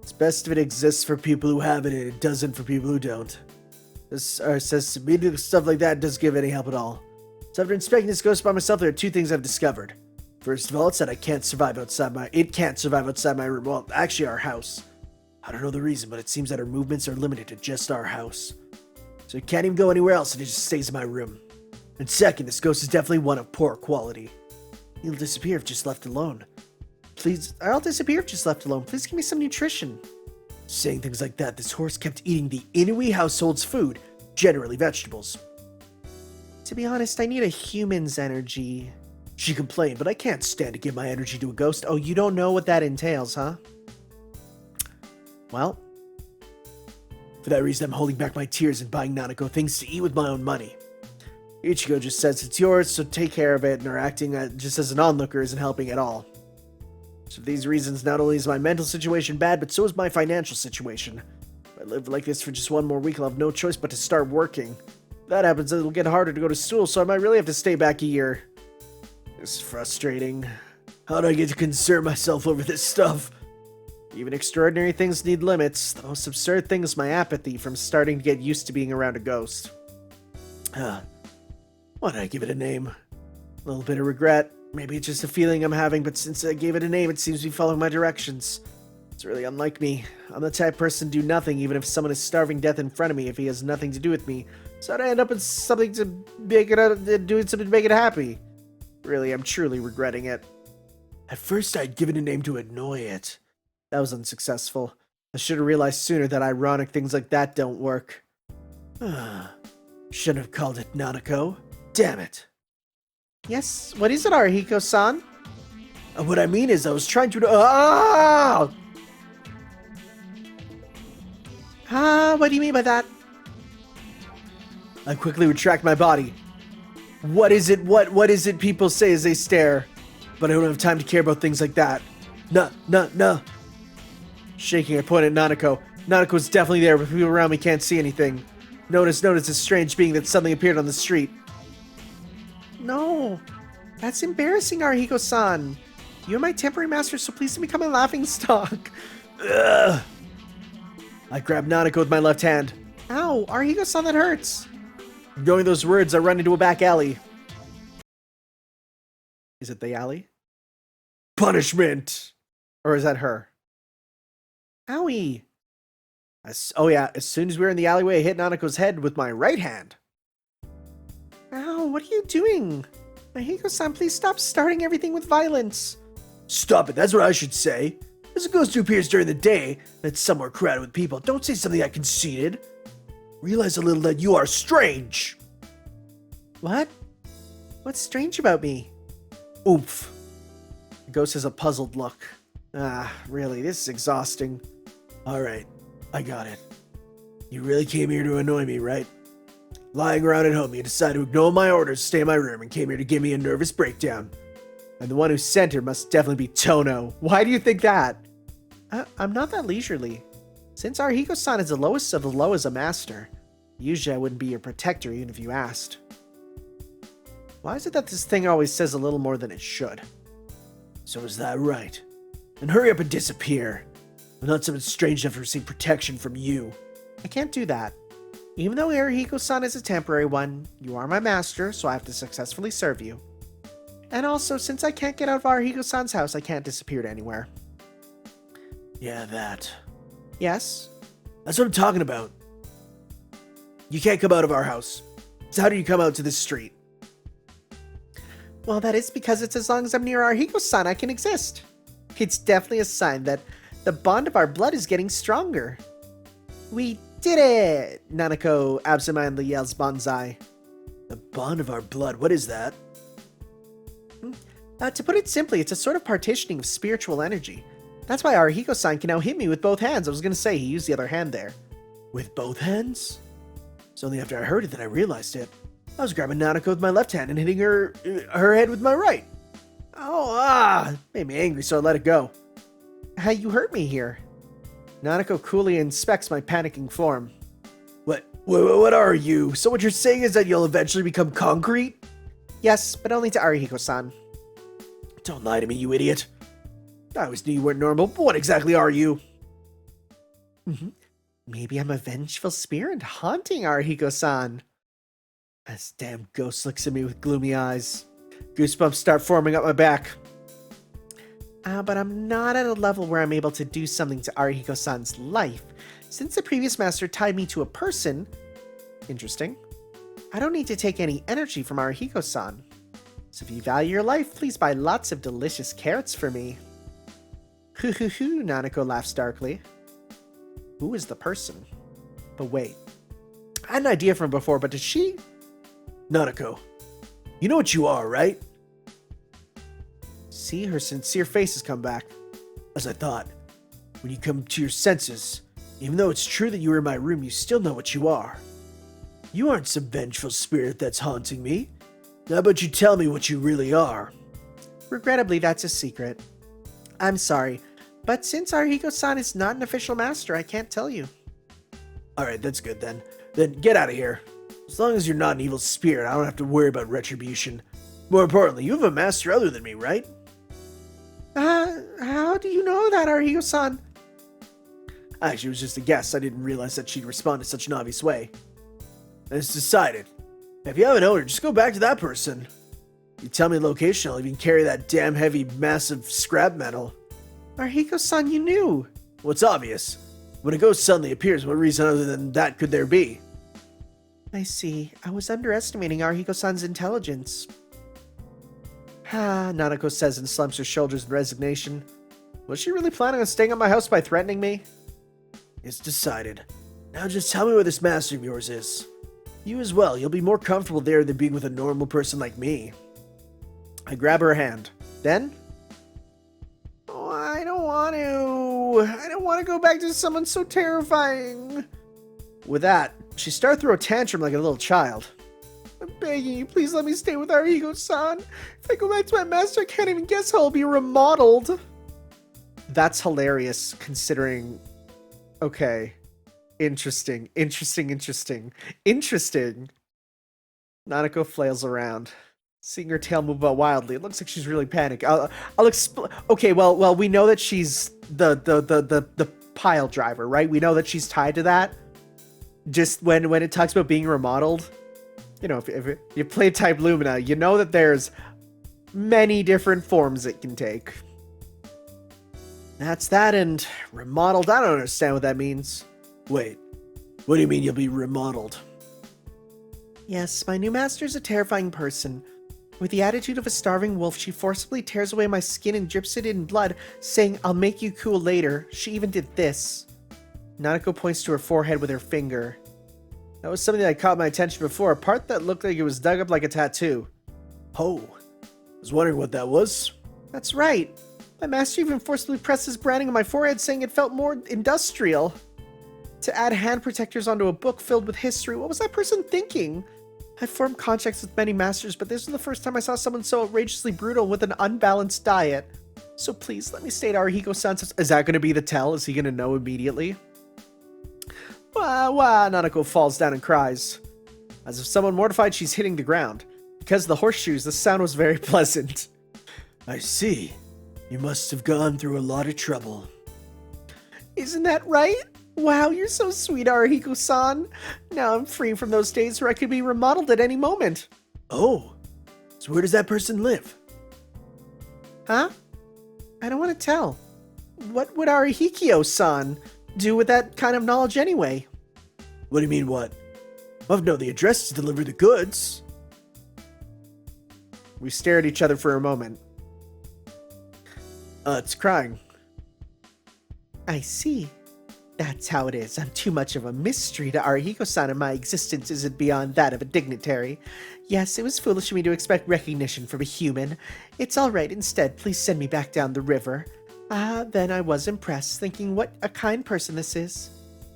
It's best if it exists for people who have it and it doesn't for people who don't. Says to me stuff like that doesn't give any help at all. So after inspecting this ghost by myself, there are two things I've discovered. First of all, it said it can't survive outside my room. Well, actually our house. I don't know the reason, but it seems that our movements are limited to just our house. So it can't even go anywhere else and it just stays in my room. And second, this ghost is definitely one of poor quality. He'll disappear if just left alone. Please, I'll disappear if just left alone. Please give me some nutrition. Saying things like that, this horse kept eating the Inui household's food, generally vegetables. To be honest, I need a human's energy. She complained, but I can't stand to give my energy to a ghost. Oh, you don't know what that entails, huh? Well, for that reason, I'm holding back my tears and buying Nanako things to eat with my own money. Ichigo just says it's yours, so take care of it, and her acting just as an onlooker isn't helping at all. So for these reasons, not only is my mental situation bad, but so is my financial situation. If I live like this for just one more week, I'll have no choice but to start working. If that happens, it'll get harder to go to school, so I might really have to stay back a year. It's frustrating. How do I get to concern myself over this stuff? Even extraordinary things need limits. The most absurd thing is my apathy from starting to get used to being around a ghost. Why did I give it a name? A little bit of regret. Maybe it's just a feeling I'm having, but since I gave it a name, it seems to be following my directions. It's really unlike me. I'm the type of person to do nothing, even if someone is starving death in front of me if he has nothing to do with me. So I'd end up in something to doing something to make it happy. Really, I'm truly regretting it. At first, I'd given a name to annoy it. That was unsuccessful. I should have realized sooner that ironic things like that don't work. Shouldn't have called it Nanako. Damn it. Yes, what is it, Arihiko-san? What I mean is I was trying to... Ah! What do you mean by that? I quickly retract my body. What is it? What is it people say as they stare? But I don't have time to care about things like that. No. Shaking, I point at Nanako. Nanako's definitely there, but people around me can't see anything. Notice a strange being that suddenly appeared on the street. No, that's embarrassing, Arihiko-san. You're my temporary master, so please don't become a laughing stock. Ugh. I grab Nanako with my left hand. Ow, Arihiko-san, that hurts. Knowing those words, I run into a back alley. Is it the alley? Punishment! Or is that her? Owie. Oh yeah, as soon as we were in the alleyway, I hit Nanako's head with my right hand. Ow, what are you doing? Arihiko-san, please stop starting everything with violence. Stop it, that's what I should say. As a ghost who appears during the day, that's somewhere crowded with people, don't say something that conceited. Realize a little that you are strange. What? What's strange about me? Oomph. The ghost has a puzzled look. Really, this is exhausting. Alright, I got it. You really came here to annoy me, right? Lying around at home, you decided to ignore my orders, stay in my room, and came here to give me a nervous breakdown. And the one who sent her must definitely be Tono. Why do you think that? I'm not that leisurely. Since Arihiko-san is the lowest of the low as a master, usually I wouldn't be your protector even if you asked. Why is it that this thing always says a little more than it should? So is that right? Then hurry up and disappear. I'm not someone strange enough to receive protection from you. I can't do that. Even though Arihiko-san is a temporary one, you are my master, so I have to successfully serve you. And also, since I can't get out of Arihiko-san's house, I can't disappear to anywhere. Yeah, that. Yes? That's what I'm talking about. You can't come out of our house. So how do you come out to this street? Well, that is because it's as long as I'm near Arihiko-san, I can exist. It's definitely a sign that the bond of our blood is getting stronger. We did it! Nanako absentmindedly yells bonsai. The bond of our blood, what is that? To put it simply, it's a sort of partitioning of spiritual energy. That's why Arihiko-san can now hit me with both hands. I was going to say he used the other hand there. With both hands? It's only after I heard it that I realized it. I was grabbing Nanako with my left hand and hitting her head with my right. Made me angry, so I let it go. You hurt me here. Nanako coolly inspects my panicking form. What are you? So what you're saying is that you'll eventually become concrete? Yes, but only to Arihiko-san. Don't lie to me, you idiot. I always knew you weren't normal, but what exactly are you? Maybe I'm a vengeful spirit haunting Arihiko-san. This damn ghost looks at me with gloomy eyes. Goosebumps start forming up my back. But I'm not at a level where I'm able to do something to Arihiko-san's life. Since the previous master tied me to a person... Interesting. I don't need to take any energy from Arihiko-san. So if you value your life, please buy lots of delicious carrots for me. Hoo, Nanako laughs darkly. Who is the person? But wait. I had an idea from before, but does she... Nanako, you know what you are, right? See, her sincere face has come back. As I thought, when you come to your senses, even though it's true that you were in my room, you still know what you are. You aren't some vengeful spirit that's haunting me. How about you tell me what you really are? Regrettably, that's a secret. I'm sorry, but since Arihiko-san is not an official master, I can't tell you. Alright, that's good then. Then get out of here. As long as you're not an evil spirit, I don't have to worry about retribution. More importantly, you have a master other than me, right? How do you know that, Arihiko-san? Actually, it was just a guess. I didn't realize that she'd respond in such an obvious way. And it's decided. If you have an owner, just go back to that person. You tell me the location, I'll even carry that damn heavy, massive scrap metal. Arihiko-san, you knew. What's obvious? When a ghost suddenly appears, what reason other than that could there be? I see. I was underestimating Arihiko-san's intelligence. Nanako says and slumps her shoulders in resignation. Was she really planning on staying at my house by threatening me? It's decided. Now just tell me where this master of yours is. You as well. You'll be more comfortable there than being with a normal person like me. I grab her hand. Then? Oh, I don't want to. I don't want to go back to someone so terrifying. With that, she started to throw a tantrum like a little child. I'm begging you, please let me stay with Arihiko-san. If I go back to my master, I can't even guess how I'll be remodeled. That's hilarious, considering... Okay. Interesting. Nanako flails around, seeing her tail move about wildly. It looks like she's really panicked. I'll explain. Okay, well, we know that she's the pile driver, right? We know that she's tied to that. Just when it talks about being remodeled, you know, if you play Type Lumina, you know that there's many different forms it can take. That's that, and remodeled, I don't understand what that means. Wait, what do you mean you'll be remodeled? Yes, my new master is a terrifying person. With the attitude of a starving wolf, she forcibly tears away my skin and drips it in blood, saying, I'll make you cool later. She even did this. Nanako points to her forehead with her finger. That was something that caught my attention before, a part that looked like it was dug up like a tattoo. Oh, I was wondering what that was. That's right. My master even forcibly pressed his branding on my forehead, saying it felt more industrial. To add hand protectors onto a book filled with history, what was that person thinking? I've formed contacts with many masters, but this was the first time I saw someone so outrageously brutal with an unbalanced diet. So please, let me stay at Arihiko-san's. Is that going to be the tell? Is he going to know immediately? Wah, Nanako falls down and cries. As if someone mortified, she's hitting the ground. Because of the horseshoes, the sound was very pleasant. I see. You must have gone through a lot of trouble. Isn't that right? Wow, you're so sweet, Arihiko-san. Now I'm free from those days where I could be remodeled at any moment. Oh, so where does that person live? Huh? I don't want to tell. What would Arihiko-san do with that kind of knowledge anyway? What do you mean, what? I've know the address to deliver the goods. We stare at each other for a moment. It's crying. I see. That's how it is. I'm too much of a mystery to Arihiko-san, and my existence isn't beyond that of a dignitary. Yes, it was foolish of me to expect recognition from a human. It's all right. Instead, please send me back down the river. Then I was impressed, thinking what a kind person this is.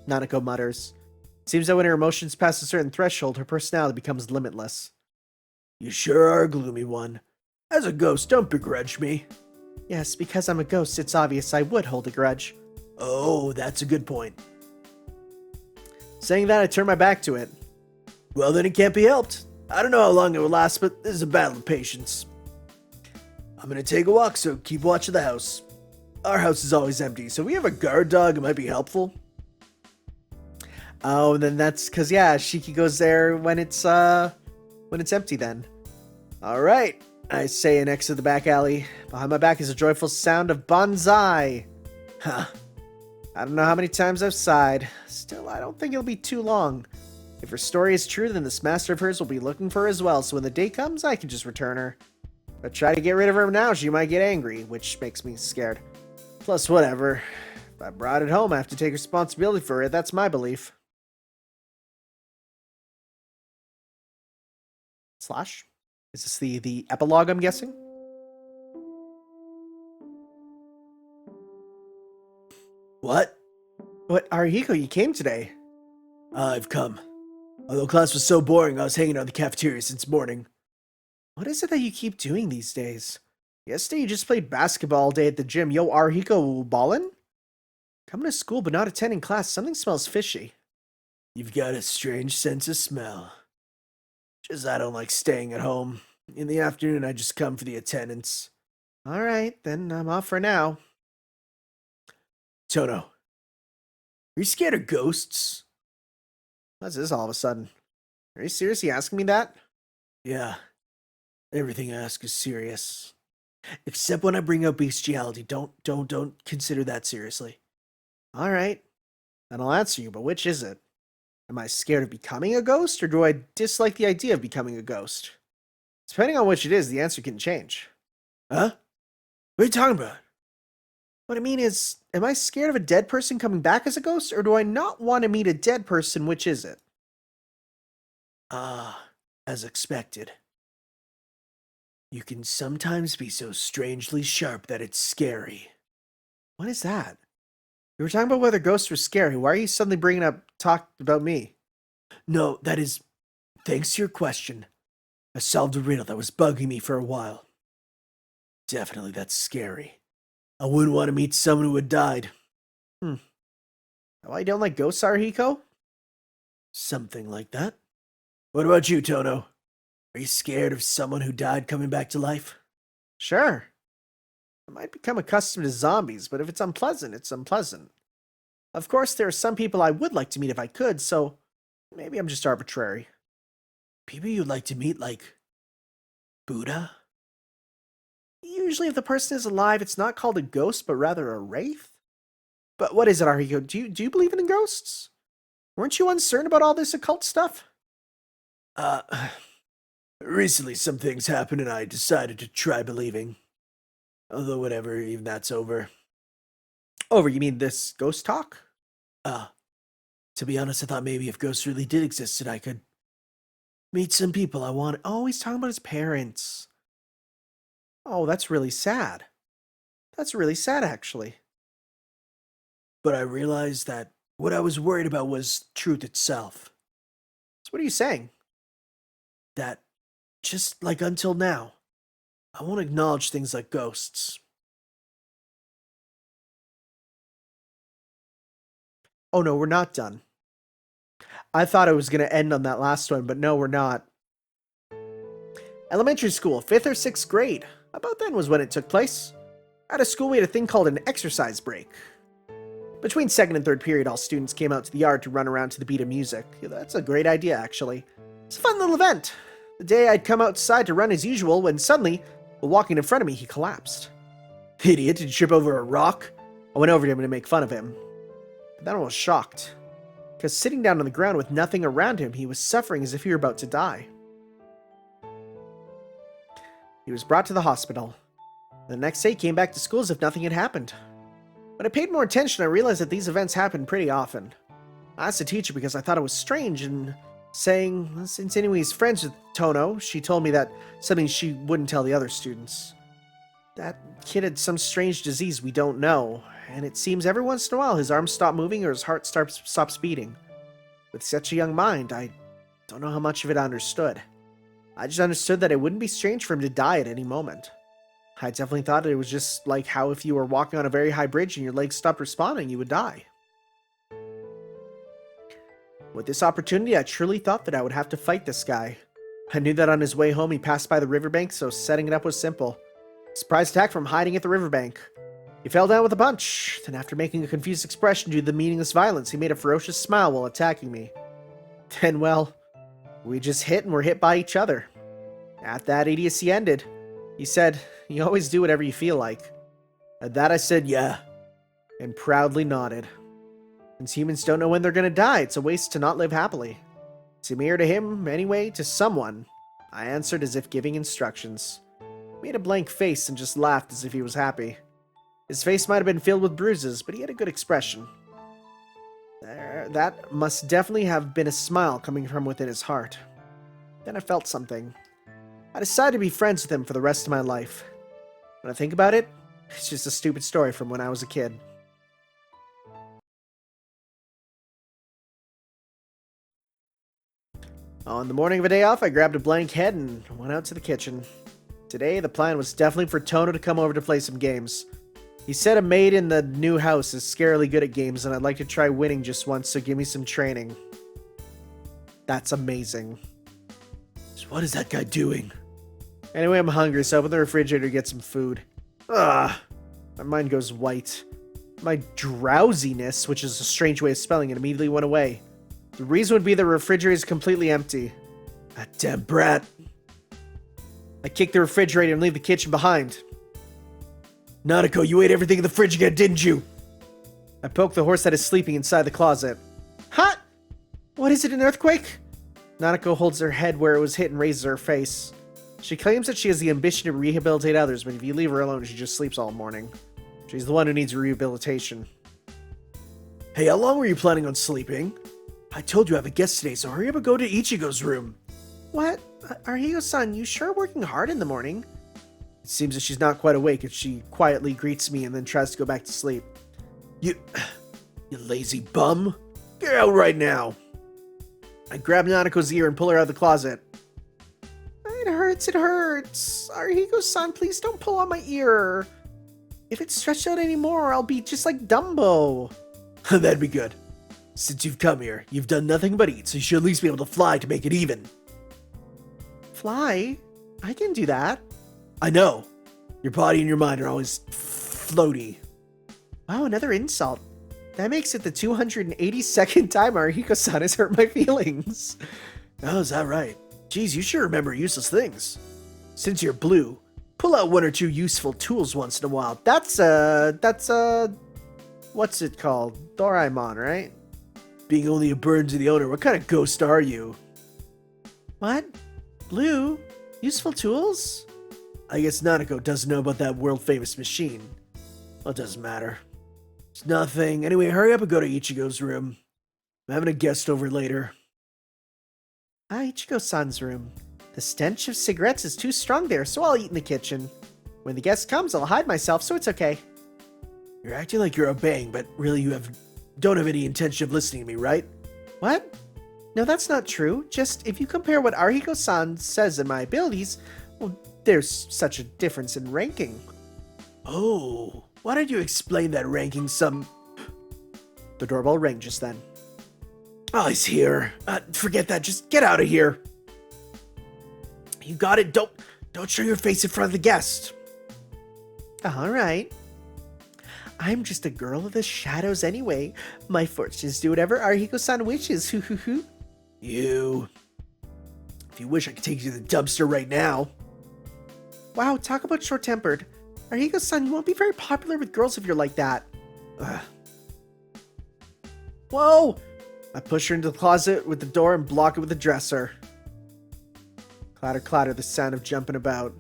Nanako mutters. Seems that when her emotions pass a certain threshold, her personality becomes limitless. You sure are a gloomy one. As a ghost, don't begrudge me. Yes, because I'm a ghost, it's obvious I would hold a grudge. Oh, that's a good point. Saying that, I turn my back to it. Well, then it can't be helped. I don't know how long it will last, but this is a battle of patience. I'm gonna take a walk, so keep watch of the house. Our house is always empty, so if we have a guard dog, it might be helpful. Oh, then that's because, yeah, Shiki goes there when it's empty then. All right, I say and exit the back alley. Behind my back is a joyful sound of bonsai. Huh. I don't know how many times I've sighed. Still, I don't think it'll be too long. If her story is true, then this master of hers will be looking for her as well, so when the day comes, I can just return her. But try to get rid of her now, she might get angry, which makes me scared. Plus, whatever. If I brought it home, I have to take responsibility for it. That's my belief. Slash? Is this the epilogue, I'm guessing? What? What, Arihiko, you came today. I've come. Although class was so boring, I was hanging out in the cafeteria since morning. What is it that you keep doing these days? Yesterday you just played basketball all day at the gym. Yo, Arihiko ballin'? Coming to school but not attending class. Something smells fishy. You've got a strange sense of smell. Just I don't like staying at home. In the afternoon, I just come for the attendance. All right, then I'm off for now. Tono, are you scared of ghosts? What's this all of a sudden? Are you seriously asking me that? Yeah. Everything I ask is serious. Except when I bring up bestiality. Don't consider that seriously. All right. Then I'll answer you, but which is it? Am I scared of becoming a ghost, or do I dislike the idea of becoming a ghost? Depending on which it is, the answer can change. Huh? What are you talking about? What I mean is, am I scared of a dead person coming back as a ghost, or do I not want to meet a dead person? Which is it? As expected. You can sometimes be so strangely sharp that it's scary. What is that? We were talking about whether ghosts were scary. Why are you suddenly talk about me? No, that is, thanks to your question, I solved a riddle that was bugging me for a while. Definitely that's scary. I wouldn't want to meet someone who had died. Why you don't like ghosts, Arihiko? Something like that. What about you, Tono? Are you scared of someone who died coming back to life? Sure. I might become accustomed to zombies, but if it's unpleasant, it's unpleasant. Of course, there are some people I would like to meet if I could, so maybe I'm just arbitrary. People you'd like to meet, like Buddha? Usually if the person is alive, it's not called a ghost, but rather a wraith? But what is it, Arihiko? Do you believe in ghosts? Weren't you uncertain about all this occult stuff? Recently some things happened and I decided to try believing. Although whatever, even that's over. Over, you mean this ghost talk? To be honest, I thought maybe if ghosts really did exist, that I could meet some people I wanted. Oh, he's talking about his parents. Oh, that's really sad. That's really sad, actually. But I realized that what I was worried about was truth itself. So what are you saying? That, just like until now, I won't acknowledge things like ghosts. Oh no, we're not done. I thought it was going to end on that last one, but no, we're not. Elementary school, 5th or 6th grade. About then was when it took place. At a school, we had a thing called an exercise break. Between 2nd and 3rd period, all students came out to the yard to run around to the beat of music. Yeah, that's a great idea, actually. It's a fun little event. The day I'd come outside to run as usual, when suddenly, while walking in front of me, he collapsed. Idiot, did you trip over a rock? I went over to him to make fun of him. But then I was shocked. Because sitting down on the ground with nothing around him, he was suffering as if he were about to die. He was brought to the hospital. The next day, he came back to school as if nothing had happened. When I paid more attention, I realized that these events happened pretty often. I asked the teacher because I thought it was strange, and since he's friends with Tono, she told me that something she wouldn't tell the other students. That kid had some strange disease we don't know, and it seems every once in a while his arms stop moving or his heart stops beating. With such a young mind, I don't know how much of it I understood. I just understood that it wouldn't be strange for him to die at any moment. I definitely thought it was just like how if you were walking on a very high bridge and your legs stopped responding, you would die. With this opportunity, I truly thought that I would have to fight this guy. I knew that on his way home he passed by the riverbank, so setting it up was simple. Surprise attack from hiding at the riverbank. He fell down with a punch, then after making a confused expression due to the meaningless violence, he made a ferocious smile while attacking me. Then, well, we just hit and were hit by each other. At that, idiocy ended. He said, "You always do whatever you feel like." At that I said, "Yeah," and proudly nodded. Since humans don't know when they're gonna die, it's a waste to not live happily. To me or to him, anyway, to someone, I answered as if giving instructions. He made a blank face and just laughed as if he was happy. His face might have been filled with bruises, but he had a good expression. That must definitely have been a smile coming from within his heart. Then I felt something. I decided to be friends with him for the rest of my life. When I think about it, it's just a stupid story from when I was a kid. On the morning of a day off, I grabbed a blank head and went out to the kitchen. Today, the plan was definitely for Tono to come over to play some games. He said a maid in the new house is scarily good at games and I'd like to try winning just once, so give me some training. That's amazing. So what is that guy doing? Anyway, I'm hungry, so I open the refrigerator to get some food. My mind goes white. My drowsiness, which is a strange way of spelling it, immediately went away. The reason would be the refrigerator is completely empty. That damn brat. I kick the refrigerator and leave the kitchen behind. Nanako, you ate everything in the fridge again, didn't you? I poke the horse that is sleeping inside the closet. Hot! What is it, an earthquake? Nanako holds her head where it was hit and raises her face. She claims that she has the ambition to rehabilitate others, but if you leave her alone, she just sleeps all morning. She's the one who needs rehabilitation. Hey, how long were you planning on sleeping? I told you I have a guest today, so hurry up and go to Ichigo's room. What? Arihiko-san, you sure working hard in the morning? It seems that she's not quite awake as she quietly greets me and then tries to go back to sleep. You lazy bum. Get out right now. I grab Nanako's ear and pull her out of the closet. It hurts, it hurts. Arihiko-san, please don't pull on my ear. If it's stretched out anymore, I'll be just like Dumbo. That'd be good. Since you've come here, you've done nothing but eat, so you should at least be able to fly to make it even. Fly? I can do that. I know. Your body and your mind are always floaty. Wow, another insult. That makes it the 282nd time Arihiko-san has hurt my feelings. Oh, is that right? Geez, you sure remember useless things. Since you're blue, pull out one or two useful tools once in a while. That's what's it called? Doraemon, right? Being only a burden to the owner, what kind of ghost are you? What? Blue? Useful tools? I guess Nanako doesn't know about that world-famous machine. Well, it doesn't matter. It's nothing. Anyway, hurry up and go to Ichigo's room. I'm having a guest over later. Ichigo-san's room. The stench of cigarettes is too strong there, so I'll eat in the kitchen. When the guest comes, I'll hide myself, so it's okay. You're acting like you're obeying, but really don't have any intention of listening to me, right? What? No, that's not true. Just, if you compare what Arihiko-san says and my abilities, well, there's such a difference in ranking. Oh, why don't you explain that ranking some... The doorbell rang just then. Oh, he's here. Forget that. Just get out of here. You got it. Don't show your face in front of the guest. All right. I'm just a girl of the shadows anyway. My fortunes do whatever Arihiko-san wishes. Hoo hoo hoo. You. If you wish, I could take you to the dumpster right now. Wow, talk about short-tempered. Arihiko-san, you won't be very popular with girls if you're like that. Whoa! I push her into the closet with the door and block it with the dresser. Clatter, clatter, the sound of jumping about.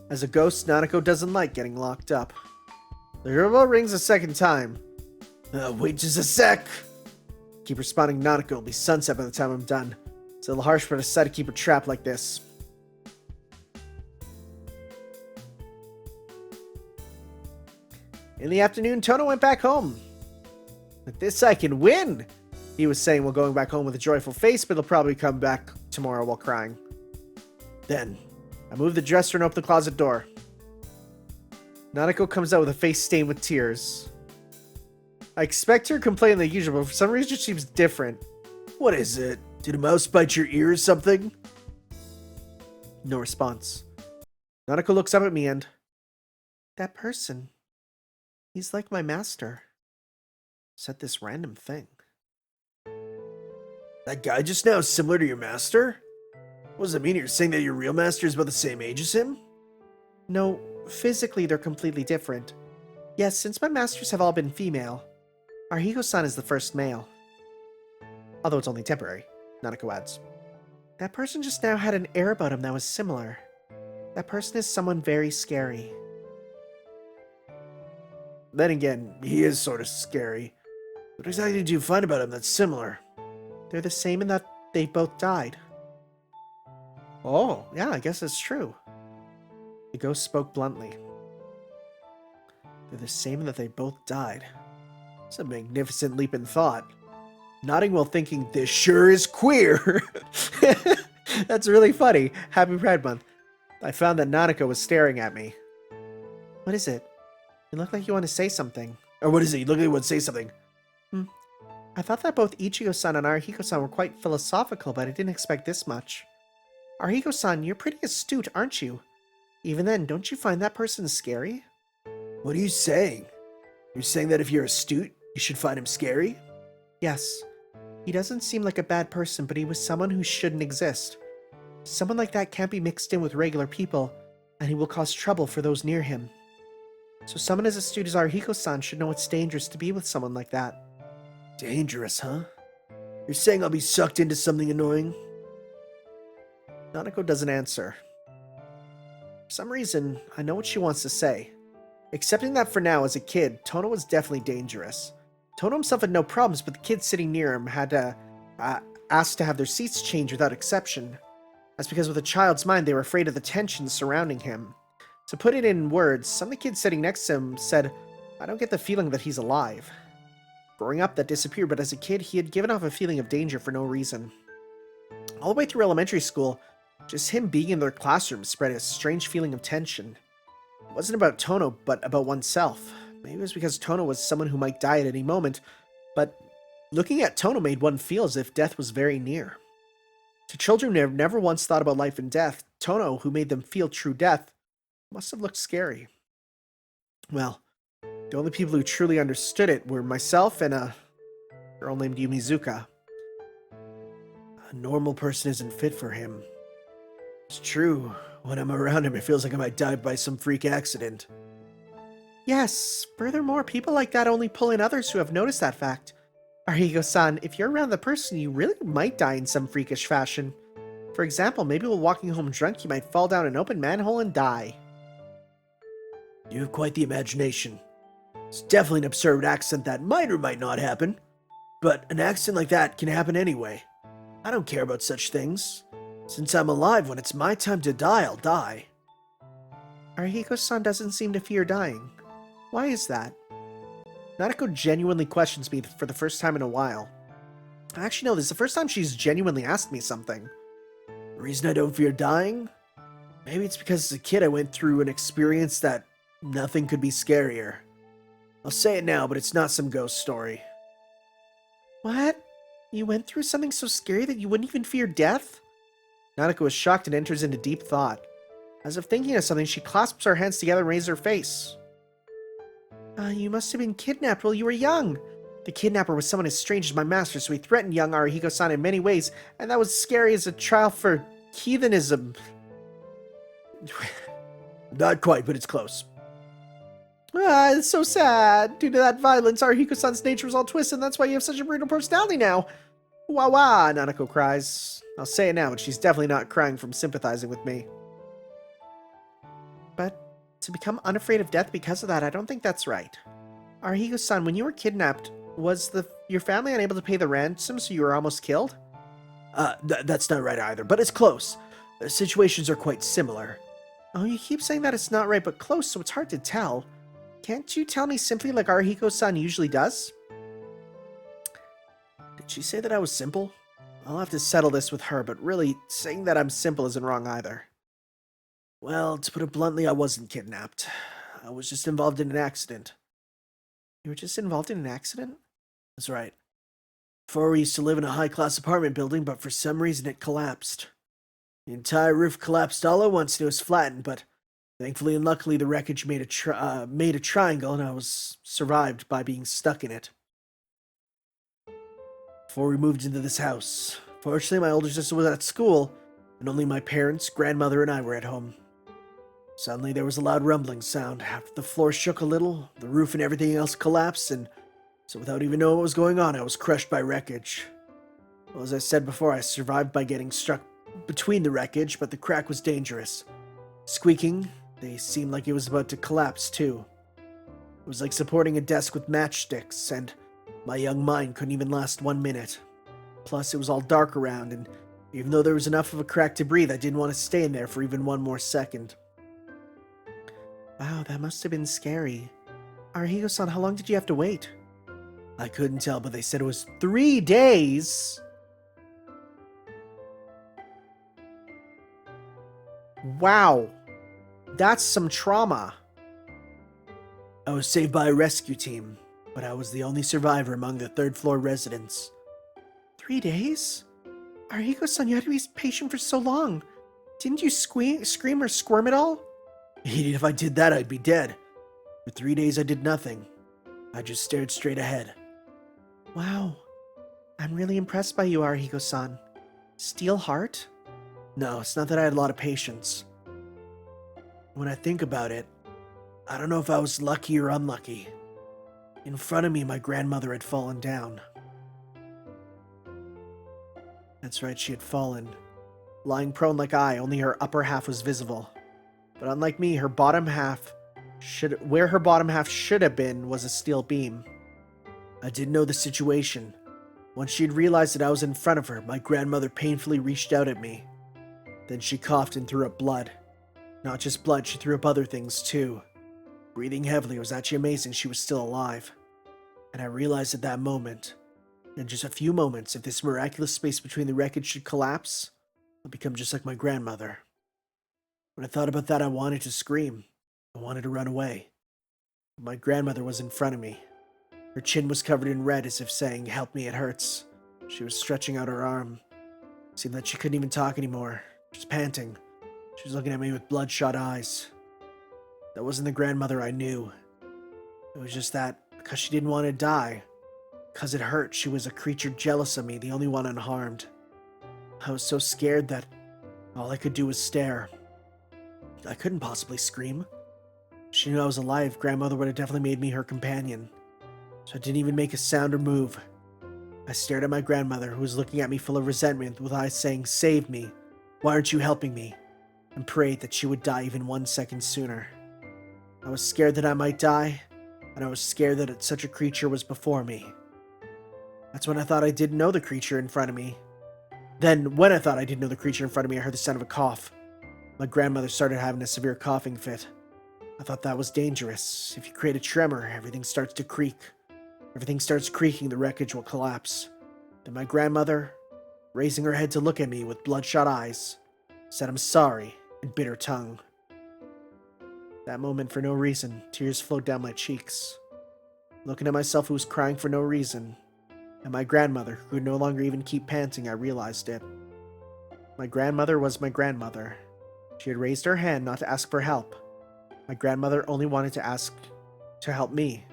As a ghost, Nanako doesn't like getting locked up. The doorbell rings a second time. Wait just a sec! Keep responding, Nanako. It'll be sunset by the time I'm done. It's a little harsh, but I decided to keep her trapped like this. In the afternoon, Tono went back home. With this, I can win! He was saying while going back home with a joyful face, but he'll probably come back tomorrow while crying. Then, I move the dresser and open the closet door. Nanako comes out with a face stained with tears. I expect her to complain like usual, but for some reason she seems different. What is it? Did a mouse bite your ear or something? No response. Nanako looks up at me and... That person. He's like my master. Said this random thing. That guy just now is similar to your master? What does it mean? You're saying that your real master is about the same age as him? No, physically they're completely different. Yes, since my masters have all been female, Arihiko-san is the first male. Although it's only temporary, Nanako adds. That person just now had an air about him that was similar. That person is someone very scary. Then again, he is sort of scary. What exactly did you find about him that's similar? They're the same in that they both died. Oh, yeah, I guess that's true. The ghost spoke bluntly. They're the same in that they both died. It's a magnificent leap in thought. Nodding while thinking, this sure is queer. That's really funny. Happy Pride Month. I found that Nanako was staring at me. What is it? You look like you want to say something. Or what is it? You look like you want to say something. I thought that both Ichigo-san and Arihiko-san were quite philosophical, but I didn't expect this much. Arihiko-san, you're pretty astute, aren't you? Even then, don't you find that person scary? What are you saying? You're saying that if you're astute, you should find him scary? Yes. He doesn't seem like a bad person, but he was someone who shouldn't exist. Someone like that can't be mixed in with regular people, and he will cause trouble for those near him. So someone as astute as Arihiko-san should know it's dangerous to be with someone like that. Dangerous, huh? You're saying I'll be sucked into something annoying? Nanako doesn't answer. For some reason, I know what she wants to say. Accepting that for now, as a kid, Tono was definitely dangerous. Tono himself had no problems, but the kids sitting near him had asked to have their seats changed without exception. That's because with a child's mind, they were afraid of the tension surrounding him. To put it in words, some of the kids sitting next to him said, "I don't get the feeling that he's alive." Growing up, that disappeared, but as a kid, he had given off a feeling of danger for no reason. All the way through elementary school, just him being in their classroom spread a strange feeling of tension. It wasn't about Tono, but about oneself. Maybe it was because Tono was someone who might die at any moment, but looking at Tono made one feel as if death was very near. To children who have never once thought about life and death, Tono, who made them feel true death, must have looked scary. Well, the only people who truly understood it were myself and a girl named Yumizuka. A normal person isn't fit for him. It's true. When I'm around him, it feels like I might die by some freak accident. Yes, furthermore, people like that only pull in others who have noticed that fact. Arihiko-san, if you're around the person, you really might die in some freakish fashion. For example, maybe while walking home drunk, you might fall down an open manhole and die. You have quite the imagination. It's definitely an absurd accident that might or might not happen. But an accident like that can happen anyway. I don't care about such things. Since I'm alive, when it's my time to die, I'll die. Arihiko-san doesn't seem to fear dying. Why is that? Nanako genuinely questions me for the first time in a while. Actually, no, this is the first time she's genuinely asked me something. The reason I don't fear dying? Maybe it's because as a kid I went through an experience that nothing could be scarier. I'll say it now, but it's not some ghost story. What? You went through something so scary that you wouldn't even fear death? Nanako is shocked and enters into deep thought. As if thinking of something, she clasps her hands together and raises her face. You must have been kidnapped while you were young. The kidnapper was someone as strange as my master, so he threatened young Arihiko-san in many ways, and that was scary as a trial for heathenism. Not quite, but it's close. It's so sad. Due to that violence, Arihiko-san's nature was all twisted, and that's why you have such a brutal personality now. Wah wah, Nanako cries. I'll say it now, but she's definitely not crying from sympathizing with me. But to become unafraid of death because of that, I don't think that's right. Arihiko-san, when you were kidnapped, was your family unable to pay the ransom, so you were almost killed? That's not right either, but it's close. The situations are quite similar. Oh, you keep saying that it's not right, but close, so it's hard to tell. Can't you tell me simply like Arihiko-san usually does? Did she say that I was simple? I'll have to settle this with her, but really, saying that I'm simple isn't wrong either. Well, to put it bluntly, I wasn't kidnapped. I was just involved in an accident. You were just involved in an accident? That's right. Before, we used to live in a high-class apartment building, but for some reason it collapsed. The entire roof collapsed all at once and it was flattened, but thankfully and luckily the wreckage made a triangle and I was survived by being stuck in it. Before we moved into this house, fortunately my older sister was at school, and only my parents, grandmother, and I were at home. Suddenly there was a loud rumbling sound. After the floor shook a little, the roof and everything else collapsed, and so without even knowing what was going on, I was crushed by wreckage. Well, as I said before, I survived by getting struck between the wreckage, but the crack was dangerous. Squeaking, they seemed like it was about to collapse too. It was like supporting a desk with matchsticks, and my young mind couldn't even last 1 minute. Plus, it was all dark around, and even though there was enough of a crack to breathe, I didn't want to stay in there for even one more second. Wow, that must have been scary. Arihiko-san, how long did you have to wait? I couldn't tell, but they said it was 3 days. Wow. That's some trauma. I was saved by a rescue team, but I was the only survivor among the third-floor residents. 3 days? Arihiko-san, you had to be patient for so long. Didn't you scream or squirm at all? Even if I did that, I'd be dead. For 3 days, I did nothing. I just stared straight ahead. Wow. I'm really impressed by you, Arihiko-san. Steel heart? No, it's not that I had a lot of patience. When I think about it, I don't know if I was lucky or unlucky. In front of me, my grandmother had fallen down. That's right, she had fallen. Lying prone like I, only her upper half was visible. But unlike me, her bottom half Where her bottom half should have been was a steel beam. I didn't know the situation. Once she'd realized that I was in front of her, my grandmother painfully reached out at me. Then she coughed and threw up blood. Not just blood, she threw up other things too. Breathing heavily, it was actually amazing she was still alive. And I realized at that moment, in just a few moments, if this miraculous space between the wreckage should collapse, I'll become just like my grandmother. When I thought about that, I wanted to scream. I wanted to run away. But my grandmother was in front of me. Her chin was covered in red as if saying, "Help me, it hurts." She was stretching out her arm. It seemed that she couldn't even talk anymore, just panting. She was looking at me with bloodshot eyes. That wasn't the grandmother I knew. It was just that, because she didn't want to die, because it hurt, she was a creature jealous of me, the only one unharmed. I was so scared that all I could do was stare. I couldn't possibly scream. If she knew I was alive, grandmother would have definitely made me her companion. So I didn't even make a sound or move. I stared at my grandmother, who was looking at me full of resentment, with eyes saying, "Save me. Why aren't you helping me?" and prayed that she would die even 1 second sooner. I was scared that I might die, and I was scared that such a creature was before me. That's when I thought I didn't know the creature in front of me. Then, when I thought I didn't know the creature in front of me, I heard the sound of a cough. My grandmother started having a severe coughing fit. I thought that was dangerous. If you create a tremor, everything starts to creak. Everything starts creaking, the wreckage will collapse. Then my grandmother, raising her head to look at me with bloodshot eyes, said, "I'm sorry," and bit her tongue. That moment, for no reason, tears flowed down my cheeks. Looking at myself who was crying for no reason, and my grandmother, who could no longer even keep panting, I realized it. My grandmother was my grandmother. She had raised her hand not to ask for help. My grandmother only wanted to ask to help me.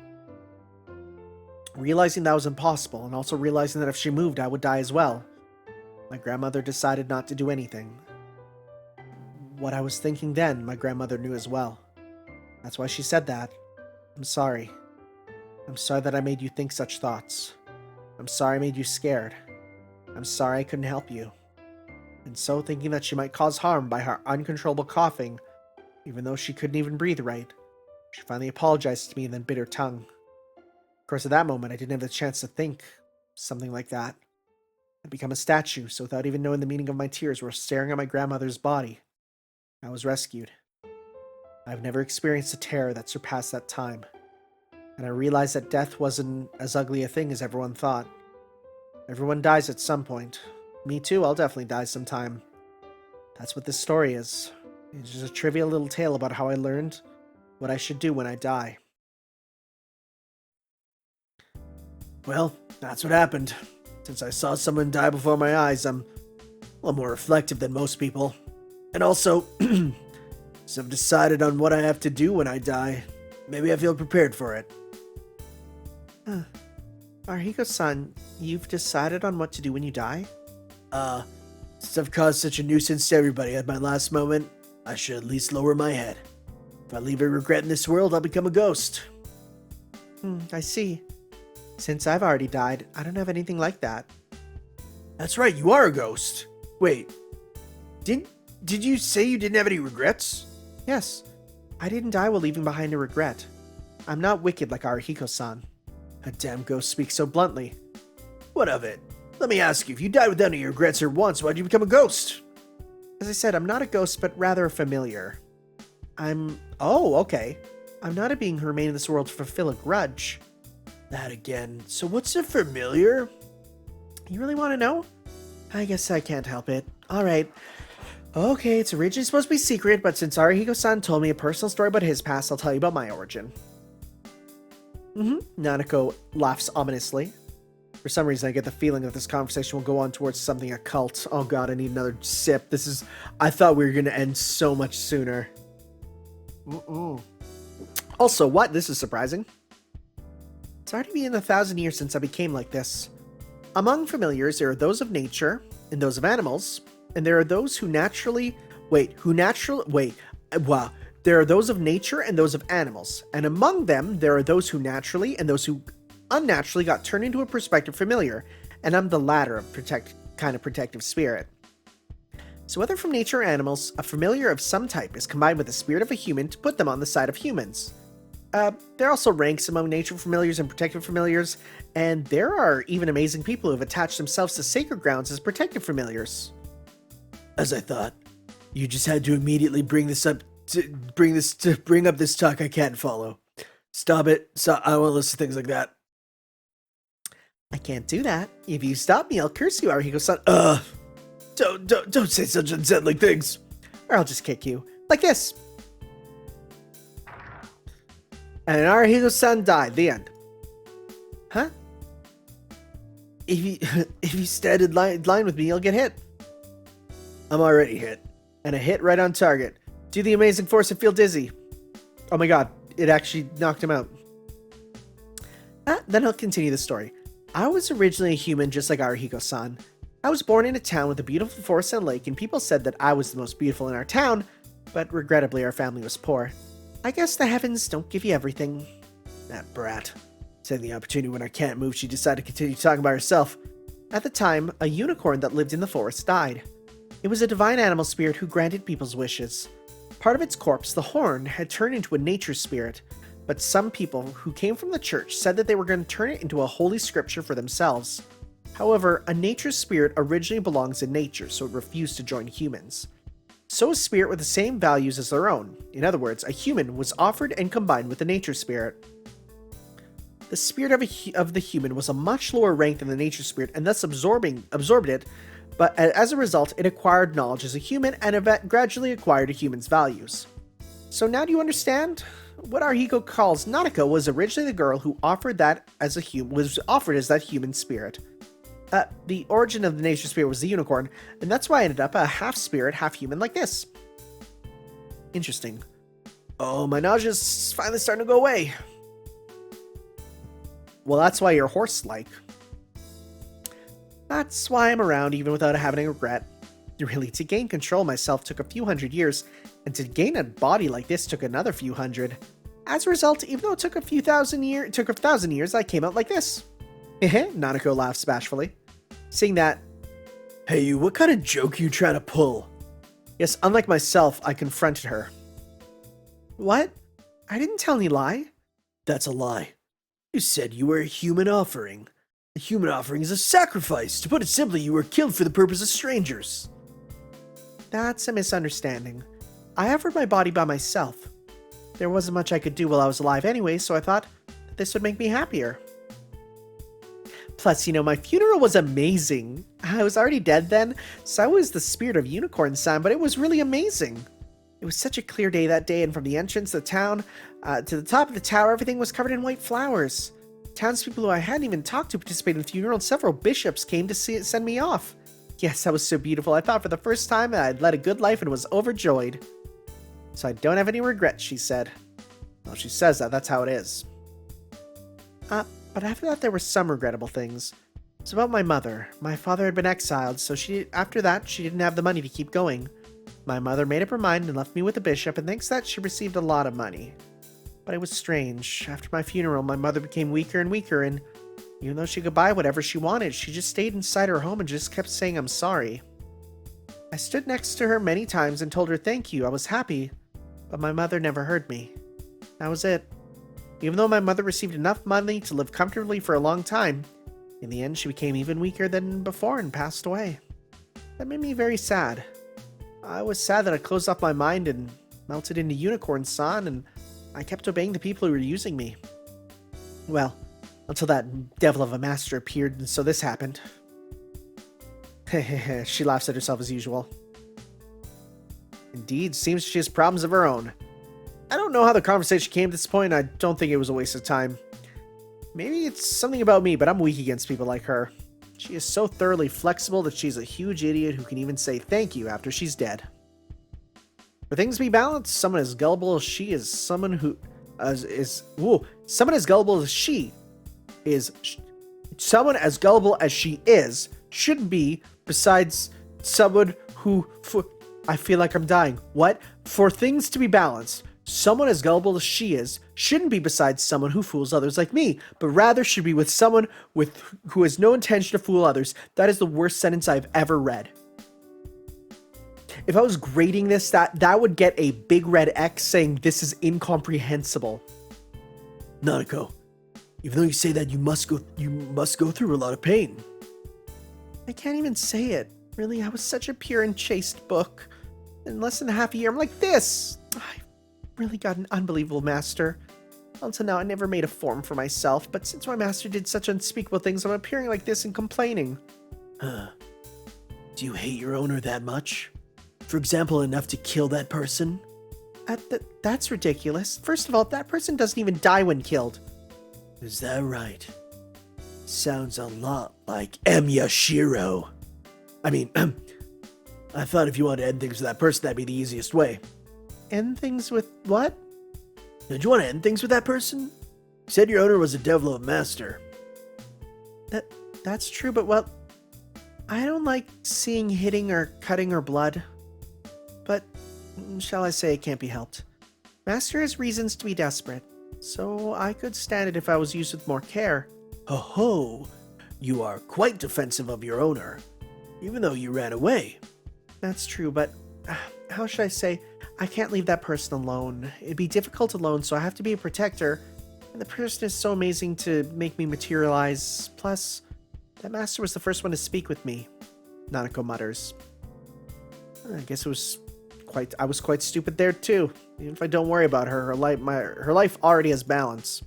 Realizing that was impossible, and also realizing that if she moved, I would die as well, my grandmother decided not to do anything. What I was thinking then, my grandmother knew as well. That's why she said that. "I'm sorry. I'm sorry that I made you think such thoughts. I'm sorry I made you scared. I'm sorry I couldn't help you." And so, thinking that she might cause harm by her uncontrollable coughing, even though she couldn't even breathe right, she finally apologized to me and then bit her tongue. Of course, at that moment, I didn't have the chance to think something like that. I'd become a statue, so without even knowing the meaning of my tears, were staring at my grandmother's body. I was rescued. I've never experienced a terror that surpassed that time, and I realized that death wasn't as ugly a thing as everyone thought. Everyone dies at some point. Me too, I'll definitely die sometime. That's what this story is. It's just a trivial little tale about how I learned what I should do when I die. Well, that's what happened. Since I saw someone die before my eyes, I'm a little more reflective than most people. And also, so I've decided on what I have to do when I die. Maybe I feel prepared for it. Arihiko-san, you've decided on what to do when you die? Since I've caused such a nuisance to everybody at my last moment, I should at least lower my head. If I leave a regret in this world, I'll become a ghost. I see. Since I've already died, I don't have anything like that. That's right, you are a ghost. Wait, did you say you didn't have any regrets? Yes, I didn't die while leaving behind a regret. I'm not wicked like Arihiko-san. A damn ghost speaks so bluntly. What of it? Let me ask you, if you died without any regrets or once, why'd you become a ghost? As I said, I'm not a ghost, but rather a familiar. Oh, okay. I'm not a being who remained in this world to fulfill a grudge. That again. So what's a familiar? You really want to know? I guess I can't help it. Alright. Okay, it's originally supposed to be secret, but since Arihiko-san told me a personal story about his past, I'll tell you about my origin. Nanako laughs ominously. For some reason, I get the feeling that this conversation will go on towards something occult. Oh god, I need another sip. I thought we were going to end so much sooner. Also, what? This is surprising. It's already been 1,000 years since I became like this. Among familiars, there are those of nature, and those of animals, and there are those who naturally... There are those of nature and those of animals, and among them, there are those who naturally and those who unnaturally got turned into a perspective familiar, and I'm the latter of protective spirit. So whether from nature or animals, a familiar of some type is combined with the spirit of a human to put them on the side of humans. There are also ranks among nature familiars and protected familiars, and there are even amazing people who have attached themselves to sacred grounds as protected familiars. As I thought, you just had to immediately bring up this talk I can't follow. Stop it. I won't listen to things like that. I can't do that. If you stop me, I'll curse you, Arihiko-san. Don't say such unsettling things. Or I'll just kick you. Like this. And Arihiko-san died. The end. Huh? If you stand in line with me, you'll get hit. I'm already hit. And a hit right on target. Do the amazing force and feel dizzy. Oh my god, it actually knocked him out. Then I'll continue the story. I was originally a human just like Arihiko-san. I was born in a town with a beautiful forest and lake, and people said that I was the most beautiful in our town, but regrettably our family was poor. I guess the heavens don't give you everything. That brat. Taking the opportunity when I can't move, she decided to continue talking about herself. At the time, a unicorn that lived in the forest died. It was a divine animal spirit who granted people's wishes. Part of its corpse, the horn, had turned into a nature spirit, but some people who came from the church said that they were going to turn it into a holy scripture for themselves. However, a nature spirit originally belongs in nature, so it refused to join humans. So a spirit with the same values as their own. In other words, a human was offered and combined with the nature spirit. The spirit of the human was a much lower rank than the nature spirit, and thus absorbed it, but as a result, it acquired knowledge as a human and gradually acquired a human's values. So now do you understand? What Arihiko calls Nanako was originally the girl who was offered as that human spirit. The origin of the nature spirit was the unicorn, and that's why I ended up a half spirit, half human like this. Interesting. Oh, my nausea's finally starting to go away. Well, that's why you're horse-like. That's why I'm around even without having a regret. Really, to gain control of myself took a few hundred years, and to gain a body like this took another few hundred. As a result, even though it took a thousand years, I came out like this. Nanako laughs bashfully. Seeing that, hey you, what kind of joke are you trying to pull? Yes, unlike myself, I confronted her. What? I didn't tell any lie. That's a lie. You said you were a human offering. A human offering is a sacrifice. To put it simply, you were killed for the purpose of strangers. That's a misunderstanding. I offered my body by myself. There wasn't much I could do while I was alive anyway, so I thought that this would make me happier. Plus, my funeral was amazing. I was already dead then, so I was the spirit of Unicorn-san, but it was really amazing. It was such a clear day that day, and from the entrance of the town to the top of the tower, everything was covered in white flowers. Townspeople who I hadn't even talked to participated in the funeral, and several bishops came to send me off. Yes, that was so beautiful. I thought for the first time that I'd led a good life and was overjoyed. So I don't have any regrets, she said. Well, she says that. That's how it is. But after that, there were some regrettable things. It was about my mother. My father had been exiled, so after that, she didn't have the money to keep going. My mother made up her mind and left me with the bishop, and thanks to that, she received a lot of money. But it was strange. After my funeral, my mother became weaker and weaker, and even though she could buy whatever she wanted, she just stayed inside her home and just kept saying, "I'm sorry." I stood next to her many times and told her thank you, I was happy, but my mother never heard me. That was it. Even though my mother received enough money to live comfortably for a long time, in the end she became even weaker than before and passed away. That made me very sad. I was sad that I closed off my mind and melted into Unicorn-san, and I kept obeying the people who were using me. Well, until that devil of a master appeared, and so this happened. She laughs at herself as usual. Indeed, seems she has problems of her own. I don't know how the conversation came to this point, and I don't think it was a waste of time. Maybe it's something about me, but I'm weak against people like her. She is so thoroughly flexible that she's a huge idiot who can even say thank you after she's dead. For things to be balanced, someone as gullible as she is someone who someone as gullible as she is someone as gullible as she is shouldn't be besides someone who I feel like I'm dying. What? For things to be balanced, someone as gullible as she is shouldn't be besides someone who fools others like me, but rather should be with someone who has no intention to fool others. That is the worst sentence I've ever read. if I was grading this, that would get a big red X saying this is incomprehensible. Nanako, even though you say that, you must go through a lot of pain. I can't even say it. Really, I was such a pure and chaste book. In less than half a year, I'm like this. I really got an unbelievable master. Until now, I never made a form for myself, but since my master did such unspeakable things, I'm appearing like this and complaining. Huh. Do you hate your owner that much? For example, enough to kill that person? That's ridiculous. First of all, that person doesn't even die when killed. Is that right? Sounds a lot like Yashiro. I mean, I thought if you wanted to end things with that person, that'd be the easiest way. End things with what? Did you want to end things with that person? You said your owner was a devil of a master. That's true, but well, I don't like seeing hitting or cutting or blood. But, shall I say, it can't be helped. Master has reasons to be desperate, so I could stand it if I was used with more care. Ho, you are quite defensive of your owner, even though you ran away. That's true, but how should I say? I can't leave that person alone. It'd be difficult alone, so I have to be a protector. And the person is so amazing to make me materialize. Plus, that master was the first one to speak with me. Nanako mutters. I guess I was quite stupid there too. Even if I don't worry about her, her life already has balance.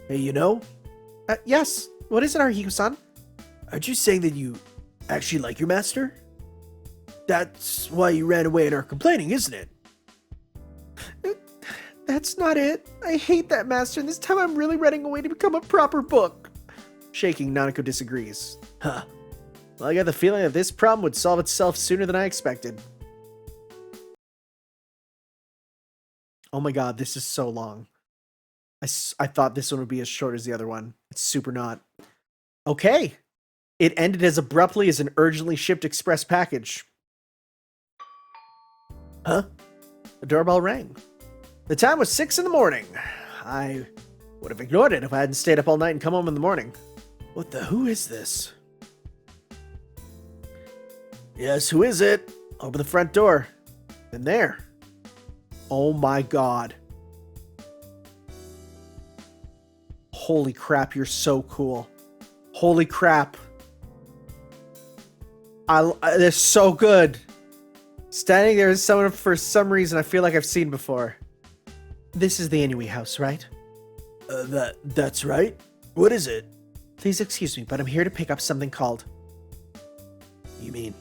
Hey, you know? Yes. What is it, Arihiko-san? Aren't you saying that you actually like your master? That's why you ran away and are complaining, isn't it? That's not it. I hate that master, and this time I'm really running away to become a proper book. Shaking, Nanako disagrees. Huh. Well, I got the feeling that this problem would solve itself sooner than I expected. Oh my god, this is so long. I thought this one would be as short as the other one. It's super not. Okay. It ended as abruptly as an urgently shipped express package. Huh? The doorbell rang. The time was 6 in the morning. I would have ignored it if I hadn't stayed up all night and come home in the morning. Who is this? Yes, who is it? Open the front door. And there. Oh my god. Holy crap, you're so cool. Holy crap. They're so good. Standing there is someone for some reason I feel like I've seen before. This is the Inui house, right? That's right. What is it? Please excuse me, but I'm here to pick up something called... You mean...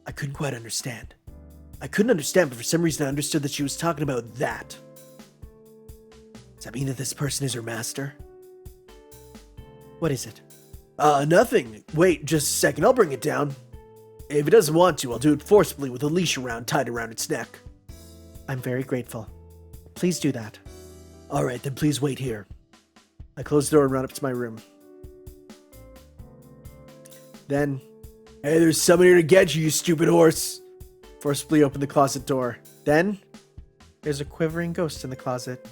I couldn't quite understand. I couldn't understand, but for some reason I understood that she was talking about that. Does that mean that this person is her master? What is it? Nothing. Wait, just a second. I'll bring it down. If it doesn't want to, I'll do it forcibly with a leash tied around its neck. I'm very grateful. Please do that. Alright, then please wait here. I close the door and run up to my room. Then, hey, there's someone here to get you, you stupid horse. Forcibly open the closet door. Then, there's a quivering ghost in the closet.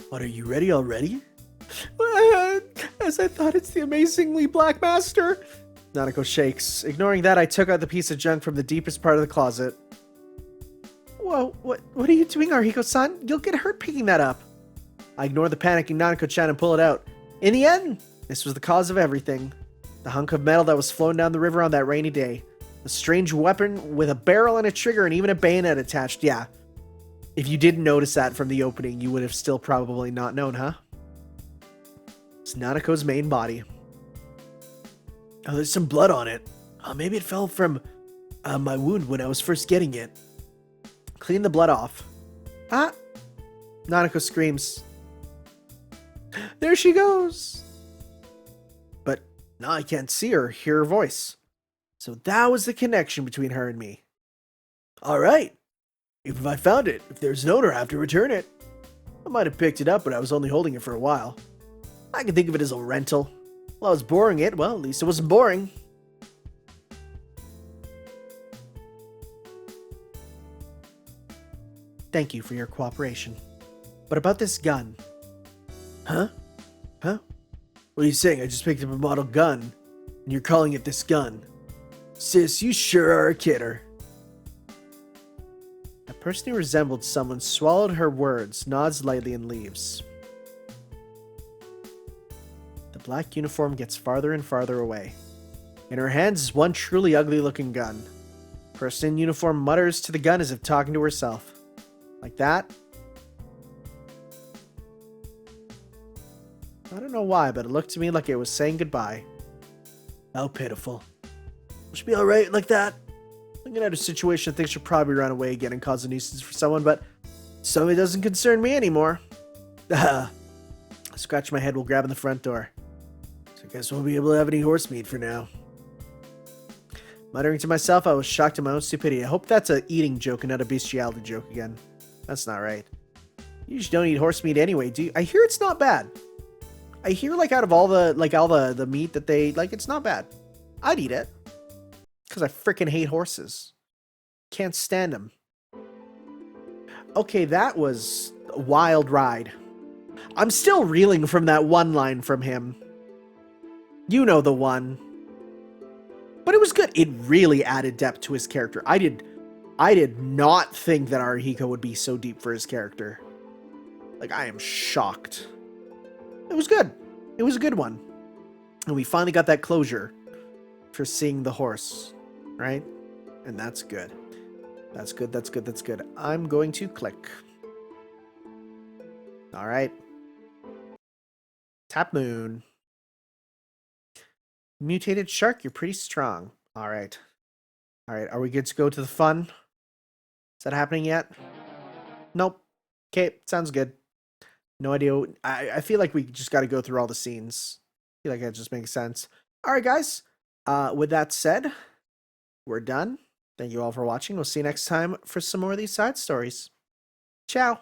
What, are you ready already? As I thought, it's the amazingly Black Master. Nanako shakes. Ignoring that, I took out the piece of junk from the deepest part of the closet. Whoa, what are you doing, Arihiko-san? You'll get hurt picking that up. I ignore the panicking Nanako-chan and pull it out. In the end, this was the cause of everything. The hunk of metal that was flown down the river on that rainy day. A strange weapon with a barrel and a trigger and even a bayonet attached. Yeah. If you didn't notice that from the opening, you would have still probably not known, huh? It's Nanako's main body. Oh, there's some blood on it. Oh, maybe it fell from my wound when I was first getting it. Clean the blood off. Ah! Nanako screams. There she goes! But now I can't see her, hear her voice. So that was the connection between her and me. Alright. Even if I found it, if there's an owner, I have to return it. I might have picked it up, but I was only holding it for a while. I can think of it as a rental. Well, I was borrowing it. Well, at least it wasn't boring. Thank you for your cooperation. But about this gun. Huh? Huh? What are you saying? I just picked up a model gun, and you're calling it this gun. Sis, you sure are a kidder. A person who resembled someone swallowed her words, nods lightly, and leaves. The black uniform gets farther and farther away. In her hands is one truly ugly-looking gun. The person in uniform mutters to the gun as if talking to herself. Like that. I don't know why, but it looked to me like it was saying goodbye. How pitiful. Will she be alright like that? Looking at her situation, I think she'll probably run away again and cause a nuisance for someone, but something doesn't concern me anymore. I scratch my head while grabbing the front door. So I guess we won't be able to have any horse meat for now. Muttering to myself, I was shocked at my own stupidity. I hope that's a eating joke and not a bestiality joke again. That's not right. You usually don't eat horse meat anyway, do you? I hear it's not bad. I hear like out of all the meat that they like, it's not bad. I'd eat it. Because I freaking hate horses. Can't stand them. Okay, that was a wild ride. I'm still reeling from that one line from him. You know the one. But it was good. It really added depth to his character. I did not think that Arihiko would be so deep for his character. Like, I am shocked. It was good. It was a good one. And we finally got that closure for seeing the horse, right? And that's good. That's good, that's good, that's good. I'm going to click. All right. Tap Moon. Mutated shark, you're pretty strong. All right. All right, are we good to go to the fun? Is that happening yet? Nope. Okay, sounds good. No idea. I feel like we just got to go through all the scenes. I feel like that just makes sense. All right, guys. With that said, we're done. Thank you all for watching. We'll see you next time for some more of these side stories. Ciao.